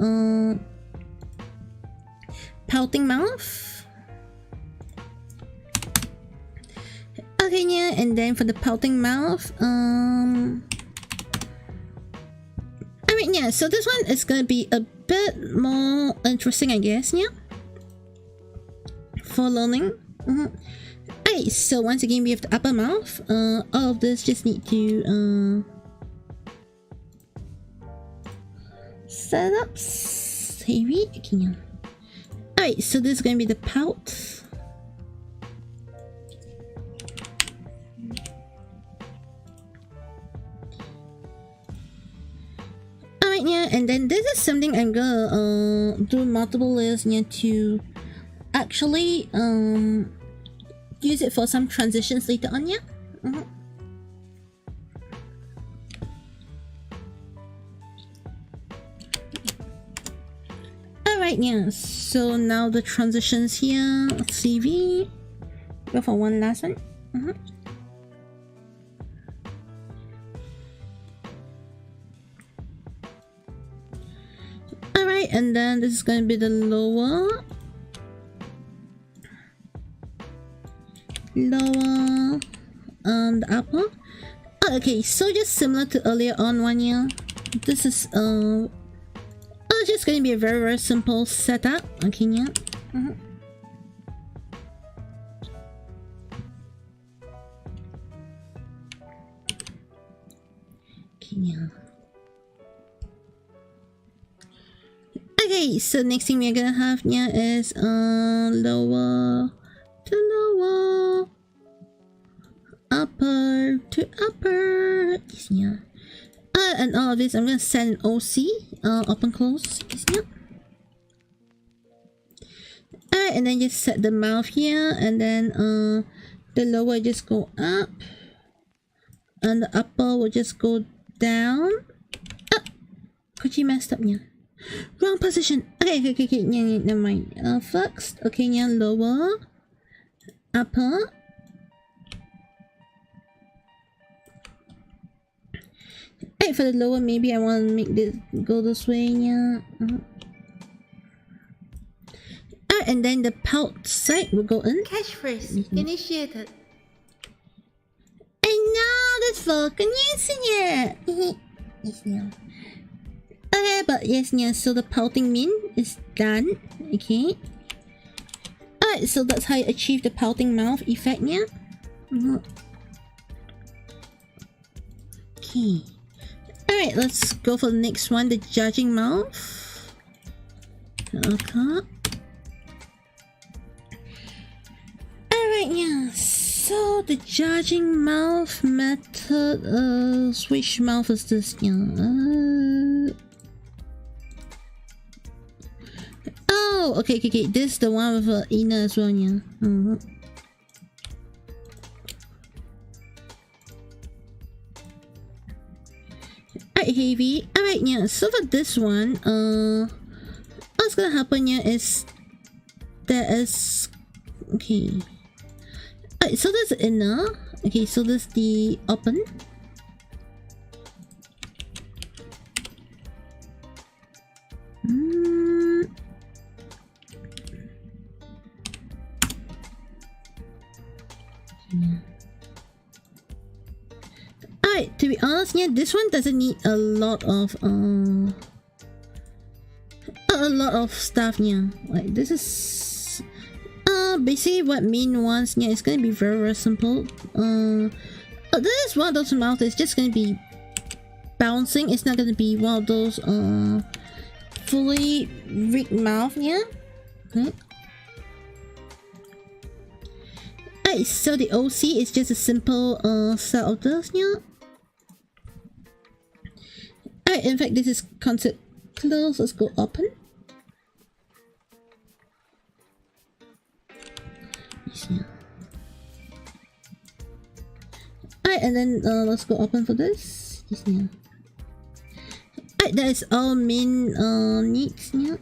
pouting mouth. Okay, yeah, and then for the pouting mouth, alright, yeah, so this one is gonna be a bit more interesting, I guess, yeah, for learning. Alright, so once again we have the upper mouth. All of this just need to set up heavy. Okay, yeah. Alright, so this is gonna be the pout. Alright, yeah, and then this is something I'm gonna do multiple layers, yeah, to actually use it for some transitions later on, yeah. Alright, yeah, so now the transitions here, CV, go for one last one. Alright, and then this is going to be the lower, and the upper. Oh, okay, so just similar to earlier on one, yeah. This is just going to be a very, very simple setup. Okay, yeah. Okay, yeah. Okay, so next thing we're gonna have here is lower to lower, upper to upper. Yeah. And all of this I'm gonna set an OC, open close. Yeah. Alright, and then just set the mouth here, and then the lower just go up, and the upper will just go down. Ah, Kochi messed up, yeah. Wrong position. Okay, yeah, never mind. First, okay, yeah, lower, upper. Right, for the lower, maybe I want to make this go this way, yeah. Alright, and then the pelt side will go in. Catchphrase initiated. And now that's fucking yes, yeah. Yes, yeah. Okay, but yes, yeah, so the pelting min is done. Okay. Alright, so that's how you achieve the pelting mouth effect, yeah. Okay. Alright, let's go for the next one, the judging mouth. Okay. Alright, yeah. So the judging mouth method, which mouth is this? Yeah. Oh, okay. This is the one with inner as well, yeah. Alright, heavy. Alright, yeah. So for this one, what's gonna happen here is there is okay. Alright, so there's inner. Okay, so there's the open. Alright, to be honest, yeah, this one doesn't need a lot of stuff, yeah. Like this is basically what Min wants, yeah, it's gonna be very, very simple. This is one of those mouths that's just gonna be bouncing, it's not gonna be one of those fully rigged mouth, yeah. Okay. Alright, so the OC is just a simple set of this, yeah. Alright, in fact this is concept close, let's go open. Alright, and then let's go open for this. Yeah. Alright, that is all Min needs, yeah.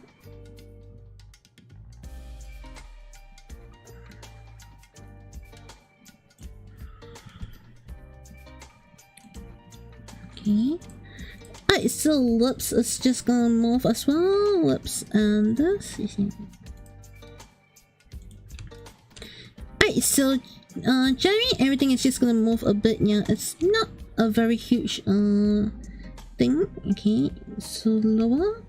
Okay. Alright, so lips is just gonna move as well. Lips and this. Alright, so generally everything is just gonna move a bit, yeah. It's not a very huge thing. Okay, so lower,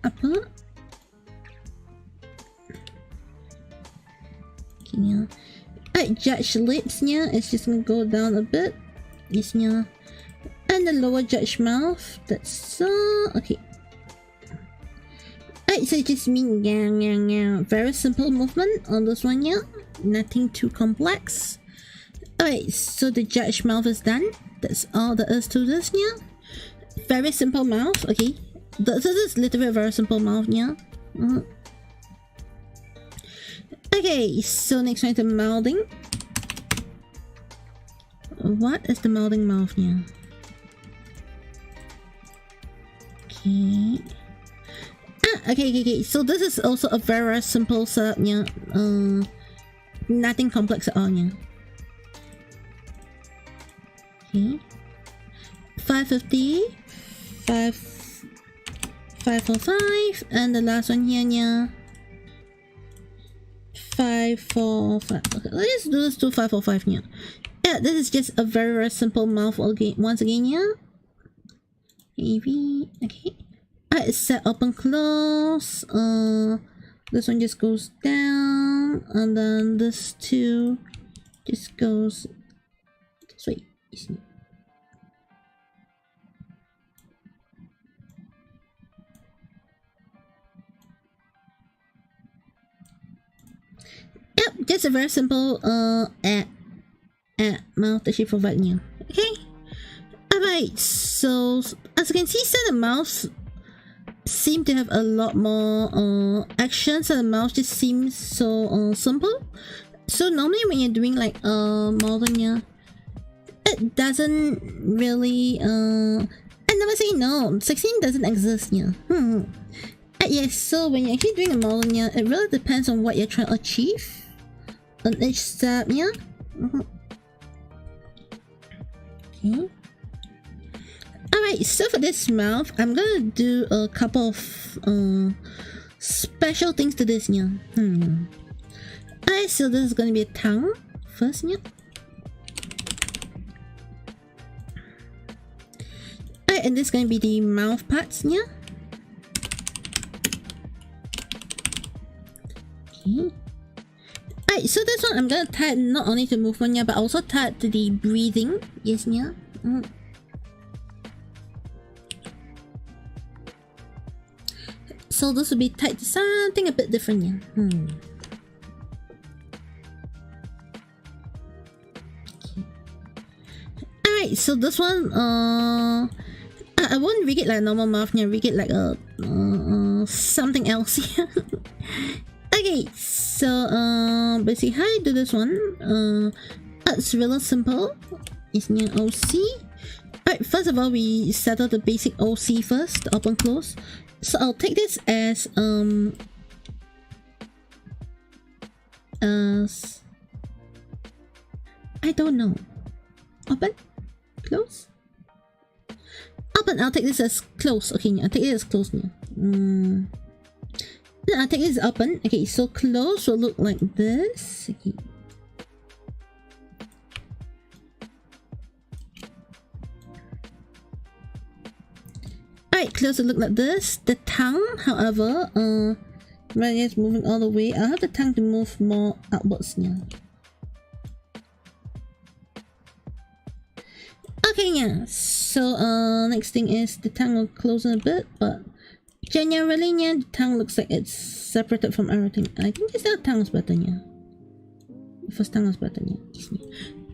upper. Okay, yeah. Alright, judge lips, yeah. It's just gonna go down a bit. Yes, yeah. And the lower judge mouth. That's okay. Alright, so it just means yeah. Very simple movement on this one, yeah. Nothing too complex. Alright, so the judge mouth is done. That's all there is to this, yeah. Very simple mouth, okay. This is literally a very simple mouth, yeah. Okay, so next one is the mouthing. What is the mouthing mouth, yeah? Okay. Okay. So this is also a very simple setup, yeah. Nothing complex at all, yeah. Okay. 550, 545, and the last one here, yeah. 545. Okay, let's do this to 545, yeah. Yeah, this is just a very, very simple mouth again. Once again, yeah. Maybe okay. Alright, set open close. This one just goes down, and then this two just goes this way. Yep, just a very simple mouth that she provided you. Okay. Alright, so as you can see, so the mouths seem to have a lot more action, so the mouth just seems so simple. So normally when you're doing like mouthing, yeah, it doesn't really I never say no. 16 doesn't exist, yeah. Yes, so when you're actually doing a model, yeah, it really depends on what you're trying to achieve on each step, yeah. Okay. Alright, so for this mouth, I'm gonna do a couple of special things to this, yeah. Alright, so this is gonna be a tongue first, yeah. Alright, and this is gonna be the mouth parts, yeah. Okay. Alright, so this one I'm gonna tie it not only to movement, yeah, but also tie it to the breathing, yes, yeah. So this will be tied to something a bit different, yeah. Okay. Alright, so this one, I won't rig it like a normal mouth, yeah, rig it like a something else, yeah. Okay, so basically how you do this one, it's really simple. It's near OC. Alright, first of all, we settle the basic OC first, open close. So I'll take this as I don't know. Open? Close? Open, I'll take this as close. Okay, I'll take it as close now. I'll take this as open. Okay, so close will look like this. Okay. Alright, close will look like this. The tongue, however, right now it's moving all the way. I'll have the tongue to move more outwards now. Okay, yeah. So next thing is the tongue will close in a bit, but generally, yeah, the tongue looks like it's separated from everything. I think this tongue is better, yeah. The first tongue is better, yeah.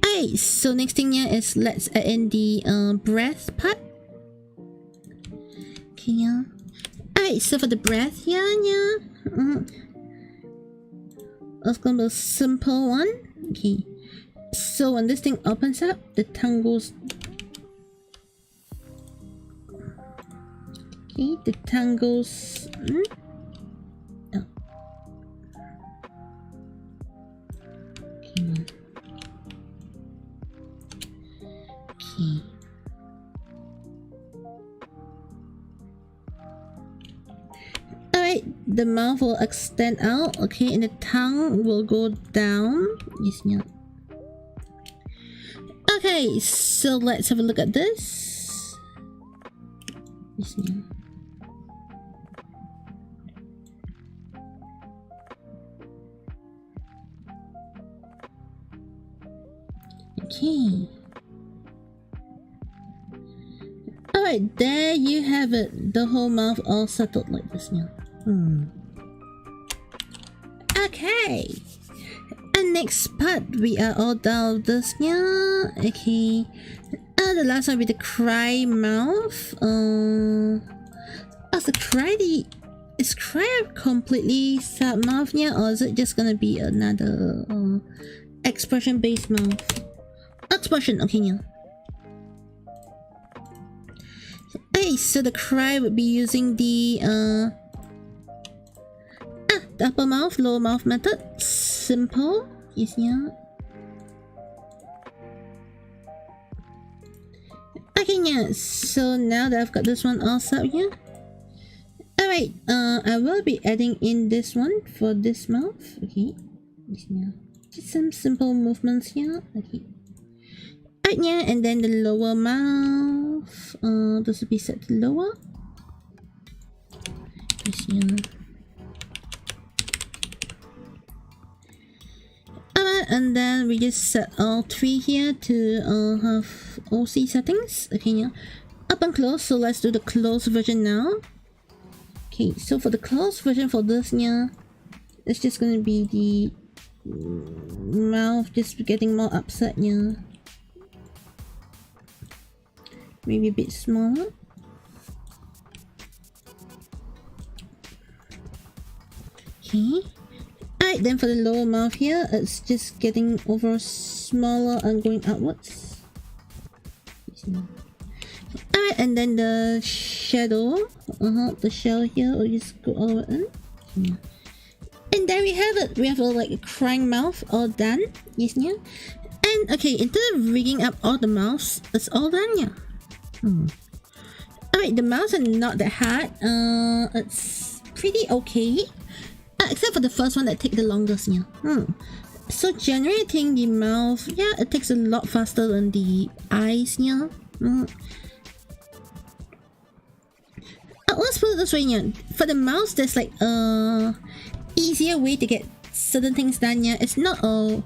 Alright, so next thing, yeah, is let's add in the breath part. Okay, yeah. Alright, so for the breath, yeah. That's gonna be a simple one. Okay. So when this thing opens up, the tongue goes. Okay, the tongue goes. Oh. Okay. Okay. Alright, the mouth will extend out, okay, and the tongue will go down. Yes, yeah. Okay, so let's have a look at this. Yes, yeah. Okay. Alright, there you have it. The whole mouth all settled like this now. Okay. And next part, we are all done with this now. Okay. The last one will be the cry mouth. Is cry a completely sad mouth now, or is it just gonna be another expression based mouth? Expression, okay, yeah. Hey, so the cry would be using the upper mouth, lower mouth method. Simple, yes, yeah. Okay, yeah. So now that I've got this one all set here, alright. I will be adding in this one for this mouth. Okay, yes, yeah. Just some simple movements here. Okay. Right, yeah, and then the lower mouth. This will be set to lower. Yes, yeah. And then we just set all three here to have OC settings. Okay, yeah. Up and close. So let's do the closed version now. Okay, so for the closed version for this, yeah, it's just gonna be the mouth just getting more upset, yeah. Maybe a bit smaller. Okay. Alright, then for the lower mouth here, it's just getting over smaller and going outwards. Alright, and then the shadow, the shell here, we'll just go over in. Yeah. And there we have it. We have like a crying mouth all done. Yes, yeah. And okay, instead of rigging up all the mouths, it's all done, yeah. Alright, the mouths are not that hard. It's pretty okay. Except for the first one that takes the longest, yeah. So generating the mouth, yeah, it takes a lot faster than the eyes, yeah. Let's put it this way, yeah. For the mouse, there's like easier way to get certain things done, yeah. It's not a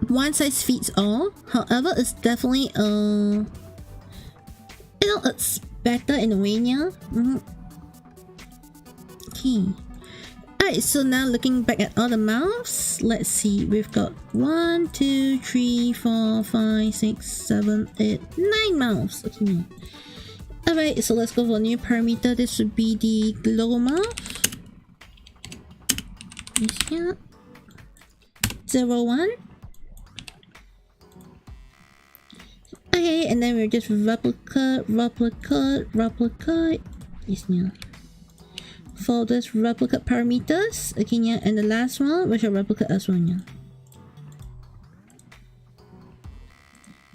one size fits all. However, it's definitely it's better in a way, yeah. Okay. Alright, so now looking back at all the mouths, let's see. We've got 1, 2, 3, 4, 5, 6, 7, 8, 9 mouths. Okay. Alright, so let's go for a new parameter. This would be the glow mouth. Yes, yeah. 0, 1. Okay, and then we'll just replicate. Yes, yeah. For this replicate parameters. Okay, yeah, and the last one, we shall replicate as well, yeah.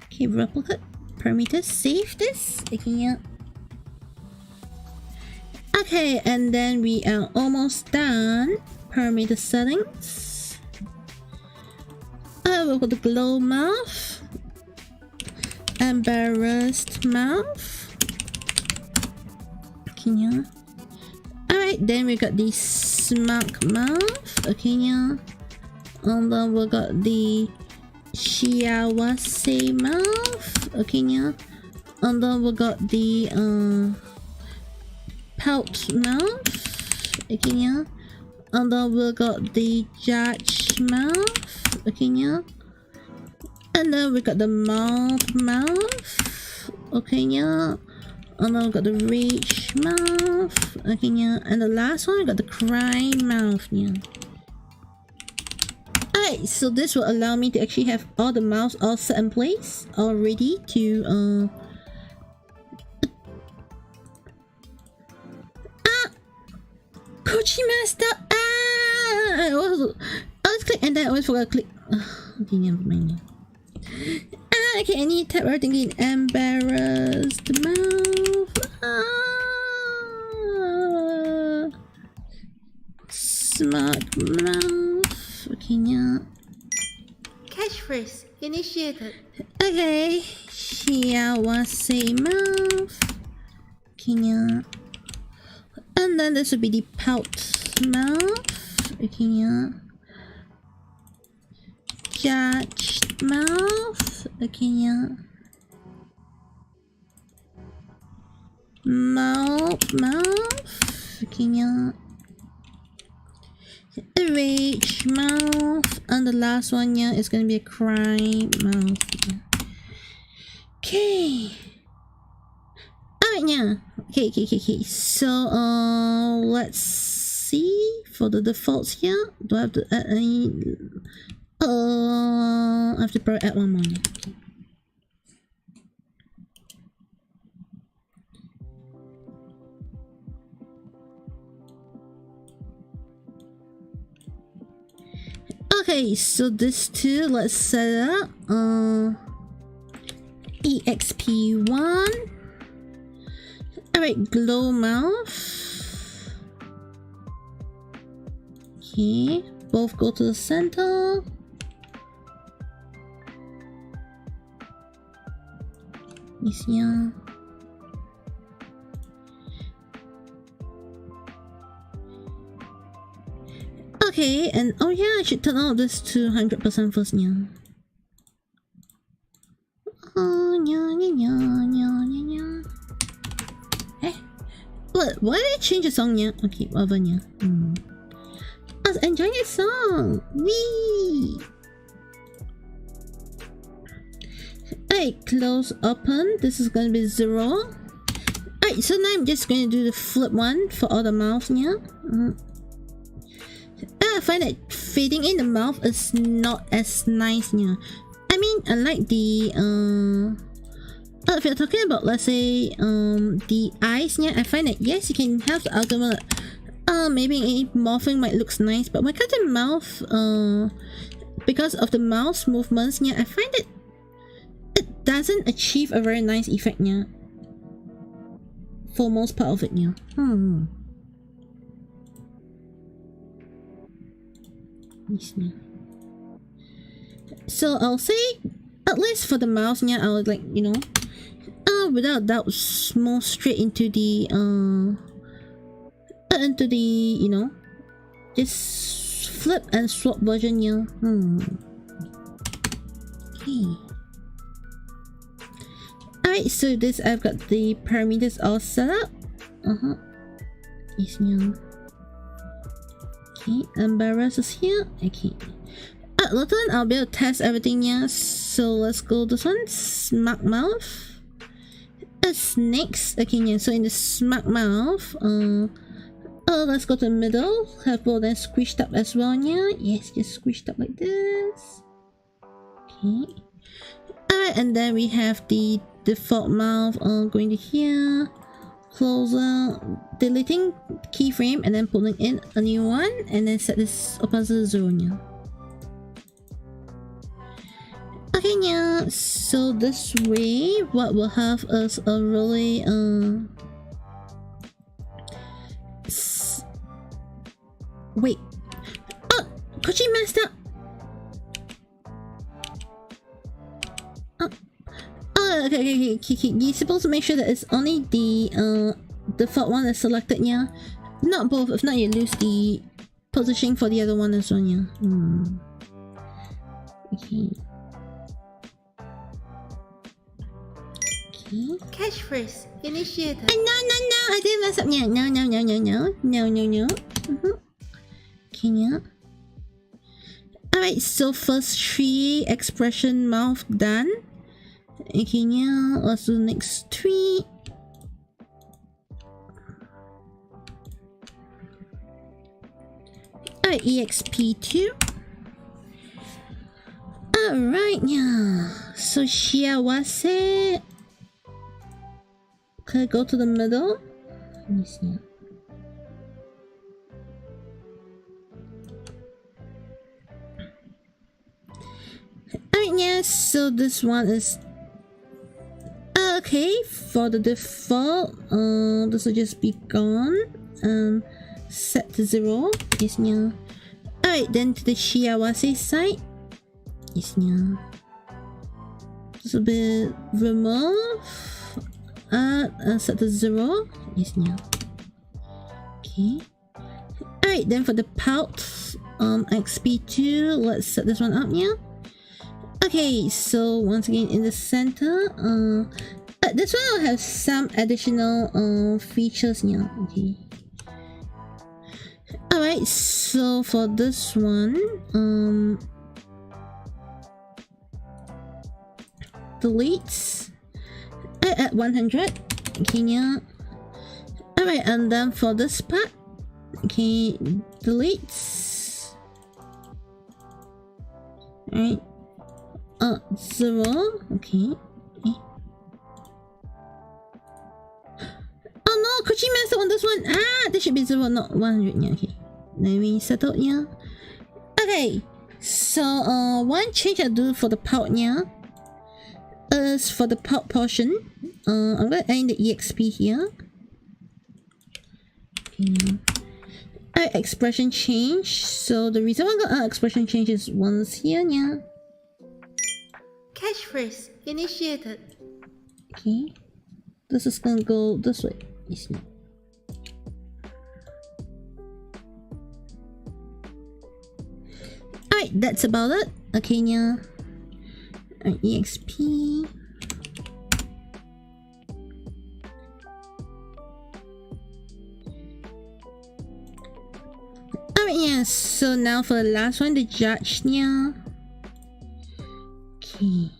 Okay, replicate parameters. Save this. Okay, yeah. Okay, and then we are almost done. Parameter settings. We'll go to glow mouth. Embarrassed mouth. Okay, yeah. Alright, then we got the smug mouth. Okay, yeah. And then we got the shiawase mouth. Okay, yeah. And then we got the pout mouth. Okay, yeah. And then we got the judge mouth. Okay, yeah. And then we got the mouth. Okay, yeah. And then we got the rage mouth. Okay, yeah. And the last one, we got the cry mouth, yeah. Alright, so this will allow me to actually have all the mouths all set in place, all ready to Kochi Master! I always click and then I always forgot to click. Okay, never mind. Okay, I need to type everything in. Embarrassed mouth. Smart mouth. Okay, yeah. Catchphrase initiated. Okay. Shiawase mouth. Okay, yeah. And then this would be the pout mouth. Okay, yeah. Judged mouth. Okay, yeah. Mouth. Okay, yeah. Rage mouth. And the last one, yeah, is gonna be a cry mouth. Yeah. Okay. Alright, yeah. Okay. So, let's see for the defaults here. Do I have to add any? I have to probably add one more. Okay, so this two, let's set it up. EXP1. Alright, glow mouth. Okay, both go to the center. Yes, yeah. Okay, and oh yeah, I should turn all this to 100% first, yeah. Hey, what? Why did I change the song, yeah? Okay, whatever, yeah. I was enjoying the song. Wee. Alright, close, open. This is gonna be 0. Alright, so now I'm just going to do the flip one for all the mouths, yeah. I find that fading in the mouth is not as nice, yeah. I mean, I like the if you're talking about, let's say, the eyes, yeah, I find that yes, you can have the ultimate. Maybe morphing might looks nice, but when it comes to mouth, because of the mouse movements, yeah, I find that it doesn't achieve a very nice effect, yeah. For most part of it, yeah. So I'll say, at least for the mouse, yeah, I would like, you know, without doubt, move straight into the, you know, this flip and swap version, yeah. Okay. Alright, so this, I've got the parameters all set up. Yes, yeah. Okay, embarrass is here. Okay. Later on, I'll be able to test everything, yeah. So let's go this one, smack mouth. Next, okay, yeah. So in the smack mouth, let's go to the middle. Have both then squished up as well, yeah. Yes, just squished up like this. Okay. Alright, and then we have the default mouth going to here. Closer, deleting keyframe and then pulling in a new one, and then set this opposite to 0, yeah. Okay, yeah, so this way, what we'll have is a really, wait. Oh! Kochi messed up! Okay. You're supposed to make sure that it's only the, default one that's selected, yeah? Not both, if not you lose the positioning for the other one as well, yeah? Okay. Catchphrase initiated. No, I didn't mess up. Yeah, no. Okay, yeah. Alright, so first 3 expression mouth done. Okay, yeah, let's do the next 3. Alright, EXP2. Alright, yeah. So Shiawase. Okay, go to the middle. Let me see. Alright, yeah, so this one is okay for the default. This will just be gone. Set to 0. Yes, yeah. Alright, then to the Shiawase side. Yes, yeah. This will be remove. Set to 0. Yes, yeah. Okay. Alright, then for the pout, XP2, let's set this one up, yeah. Okay, so once again in the center, this one will have some additional features, yeah. Okay. Alright, so for this one, deletes at 100. Okay, yeah. Alright, and then for this part, okay, deletes. Alright. 0. Okay. Oh no, could you mess up on this one? This should be 0, not 100. Yeah, okay. Let me settle, yeah. Okay. So, one change I do for the pout, yeah, is for the pout portion. I'm gonna add in the EXP here. Okay. Alright, expression change. So the reason why I'm gonna add expression change is once here, yeah. Catchphrase initiated. Okay. This is gonna go this way. It's not. Alright, that's about it. Okay, yeah. Alright, EXP. Alright, yeah. So now for the last one, the judge, yeah. Okay.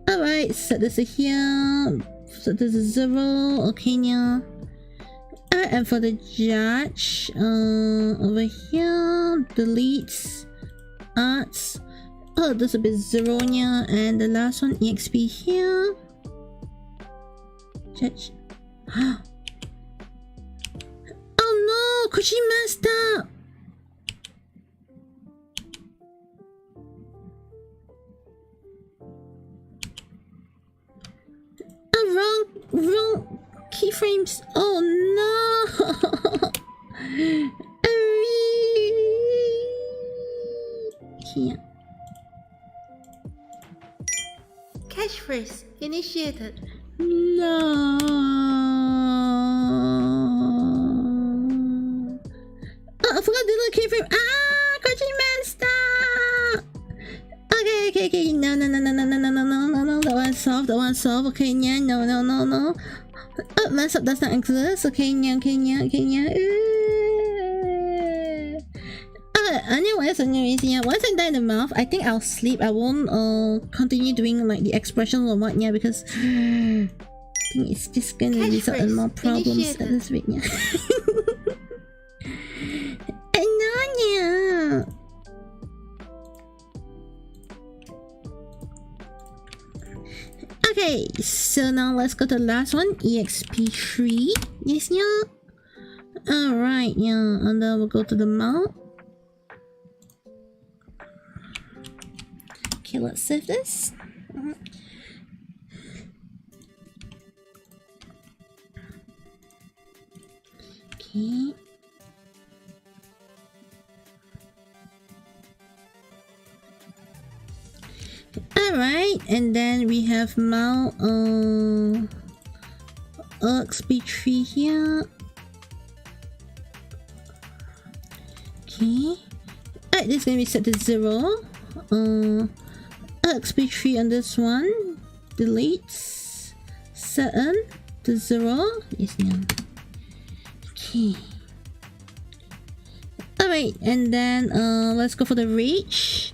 Alright, set this here. Set this to 0. Okay, yeah. Alright, and for the judge, over here, deletes, arts, Oh, there's a bit zero nya, and the last one EXP here. Judge. Oh no, could she messed up? Wrong keyframes. Oh no. Here. Cache freeze initiated. No. Oh, I forgot the little keyframe. Ah, Koji messed up. Okay. No. That one's solved. Okay, yeah, no. Oh, mess up does not exist. Okay, yeah. Anyways, yeah. Once I die in the mouth, I think I'll sleep. I won't continue doing like the expressions or what, yeah, because I think it's just gonna result in more problems at this rate, yeah. Yeah. Okay, so now let's go to the last one, EXP3. Yes, yeah. Alright, yeah, and then we'll go to the mount. Okay, let's save this. Okay. Alright, and then we have mount EXP3 here. Okay. Alright, this is gonna be set to 0. EXP3 on this one. Deletes. Set to 0. Yes, no. Okay. Alright, and then let's go for the rage.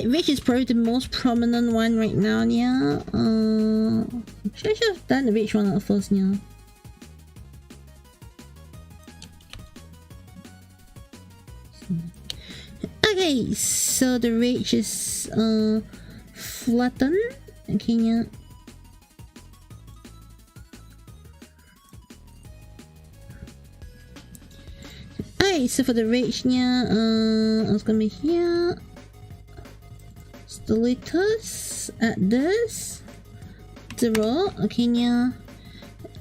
Rage is probably the most prominent one right now, yeah. Should I have done the rage one at first, yeah. Okay, so the rage is flatten. Okay, yeah. Okay, so for the rage, yeah, I was gonna be here. Status at this 0. Okay, yeah.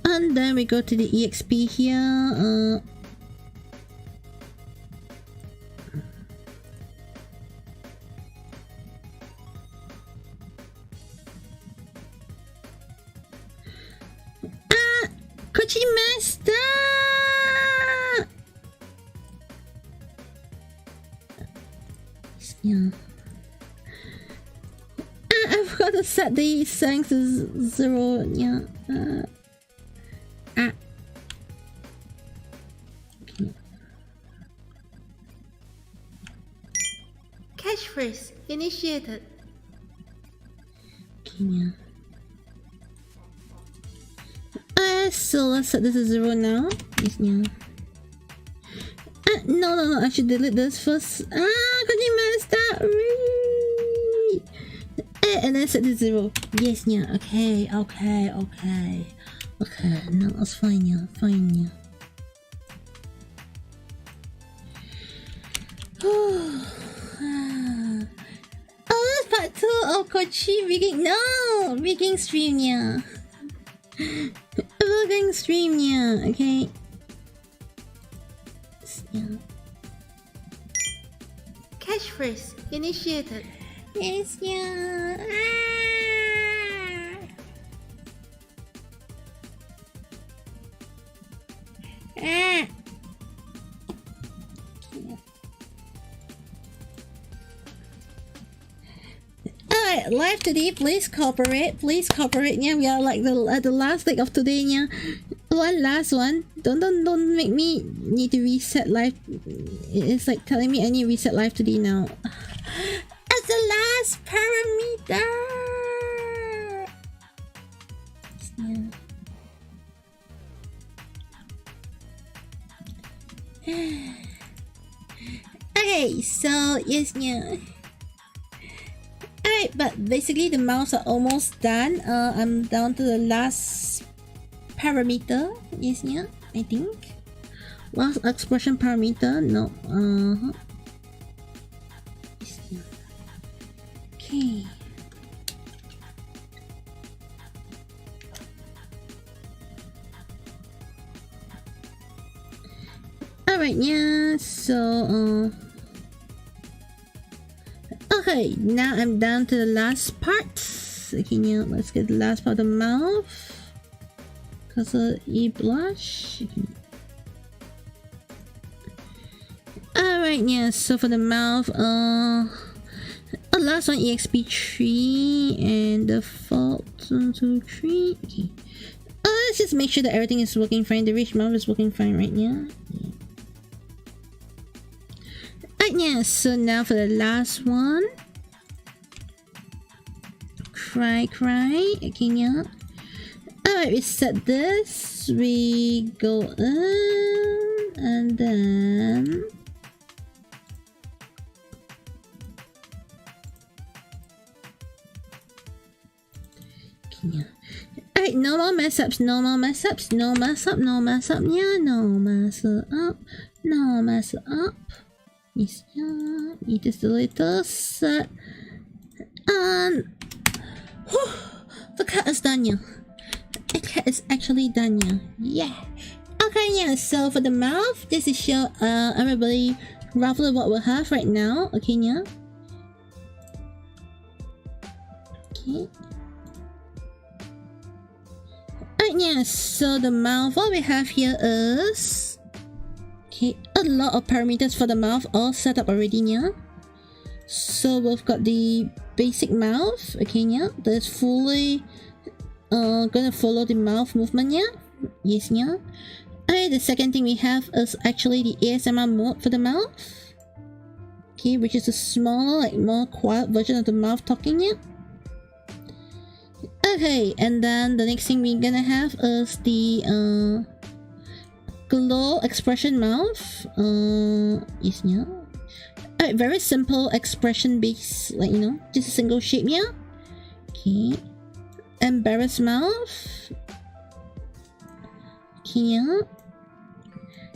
And then we go to the EXP here. Could she messed up? Yeah. I forgot to set the settings to 0. Yeah. Okay. Cache freeze initiated. Okay, yeah. So let's set this to 0 now. Yes, yeah. No. I should delete this first. Could you messed up? And then set to 0. Yes, yeah. Okay. No, that's fine, yeah. Oh, that's part 2 of Kochi rigging. No! Rigging stream, yeah. Rigging stream, yeah. Okay. Yeah. Cache freeze initiated. Yes, yeah. Alright, Live2D, please cooperate. Yeah, we are like at the last leg of today, yeah. One last one. Don't make me need to reset live. It's like telling me I need to reset Live2D now. As the last parameter. Yeah. Okay, so yes, yeah. Alright, but basically the mouse are almost done. I'm down to the last parameter. Yes, yeah, I think. Last expression parameter. No. Okay. Alright, yeah, so okay, now I'm down to the last part. Okay, yeah, let's get the last part of the mouth. Cursor e-blush. Alright, yeah, so for the mouth, last one exp3 and default 1, 2, 3. Okay. Let's just make sure that everything is working fine. The rich mouth is working fine right now. Yeah. Yeah, so now for the last one. Cry. Okay, yeah. Alright, we set this. We go in and then okay, yeah. Alright, no more mess ups, no mess up, yeah, no mess up. Yes, yeah, it is the little set. And whew, the cat is done, yeah. The cat is actually done, yeah. Okay, yeah, so for the mouth, this is show everybody roughly what we have right now. Okay, yeah. Okay. Alright, yeah, so the mouth, what we have here is okay, a lot of parameters for the mouth all set up already, yeah. So we've got the basic mouth, okay, yeah, that's fully gonna follow the mouth movement, yeah. Yes, yeah. Alright, the second thing we have is actually the ASMR mode for the mouth. Okay, which is a smaller, like more quiet version of the mouth talking, yeah. Okay, and then the next thing we're gonna have is the glow expression mouth. Yes, yeah. Alright, very simple expression base, like, you know, just a single shape, yeah. Okay. Embarrassed mouth. Okay, yeah.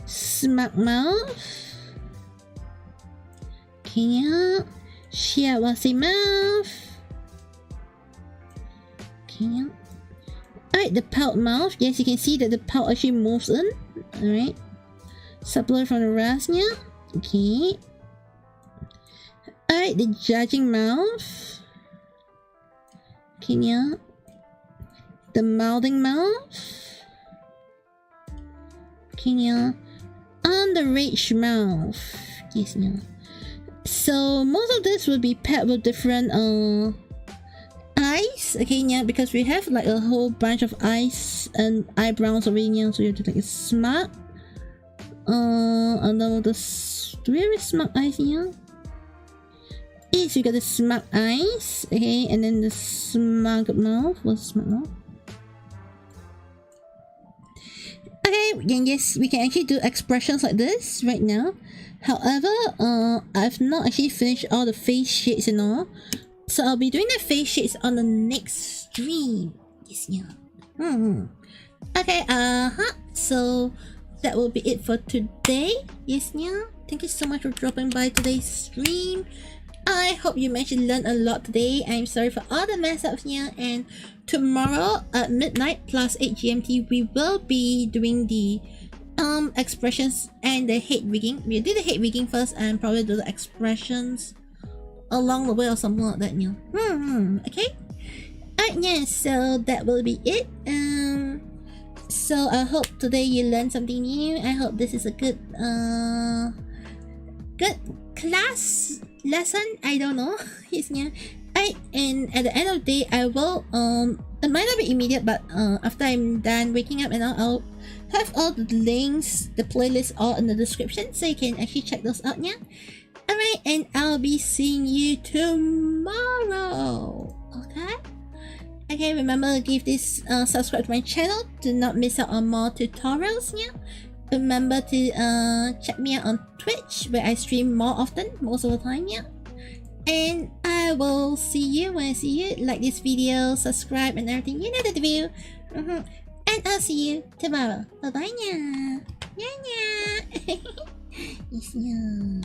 Smart mouth. Okay, yeah. Shiawase mouth. Okay, yeah. Alright, the pout mouth. Yes, you can see that the pout actually moves in. Alright. Separate from the rest, yeah. Okay. Alright, the judging mouth. Okay, yeah. The mouthing mouth. Okay, yeah. And the rage mouth. Yes, yeah. So most of this will be paired with different eyes. Okay, yeah, because we have like a whole bunch of eyes and eyebrows already, yeah. So you have to like smart. And then do we have a smart eyes here? Yes, we got the smart eyes. Okay, and then the smart mouth. What's smart mouth? Okay, then yes, we can actually do expressions like this right now. However, I've not actually finished all the face shades and all. So I'll be doing the face shades on the next stream. Yes, yeah. Okay, so that will be it for today. Yes, yeah. Thank you so much for dropping by today's stream. I hope you managed to learn a lot today. I'm sorry for all the mess ups here, and tomorrow at midnight plus 8 GMT we will be doing the expressions and the head rigging. We'll do the head rigging first and probably do the expressions along the way or something like that, you know. Okay. Alright, yeah, so that will be it. So I hope today you learned something new. I hope this is a good class lesson. I don't know. Yes, yeah. And at the end of the day, I will it might not be immediate, but after I'm done waking up and all, I'll have all the links, the playlist all in the description, so you can actually check those out, yeah. Alright, and I'll be seeing you tomorrow. Okay, remember to give this subscribe to my channel to not miss out on more tutorials, yeah. Remember to check me out on Twitch, where I stream more often, most of the time, yeah. And I will see you when I see you. Like this video, subscribe and everything. You know the view. And I'll see you tomorrow. Bye bye now. Yeah. Yes, yeah.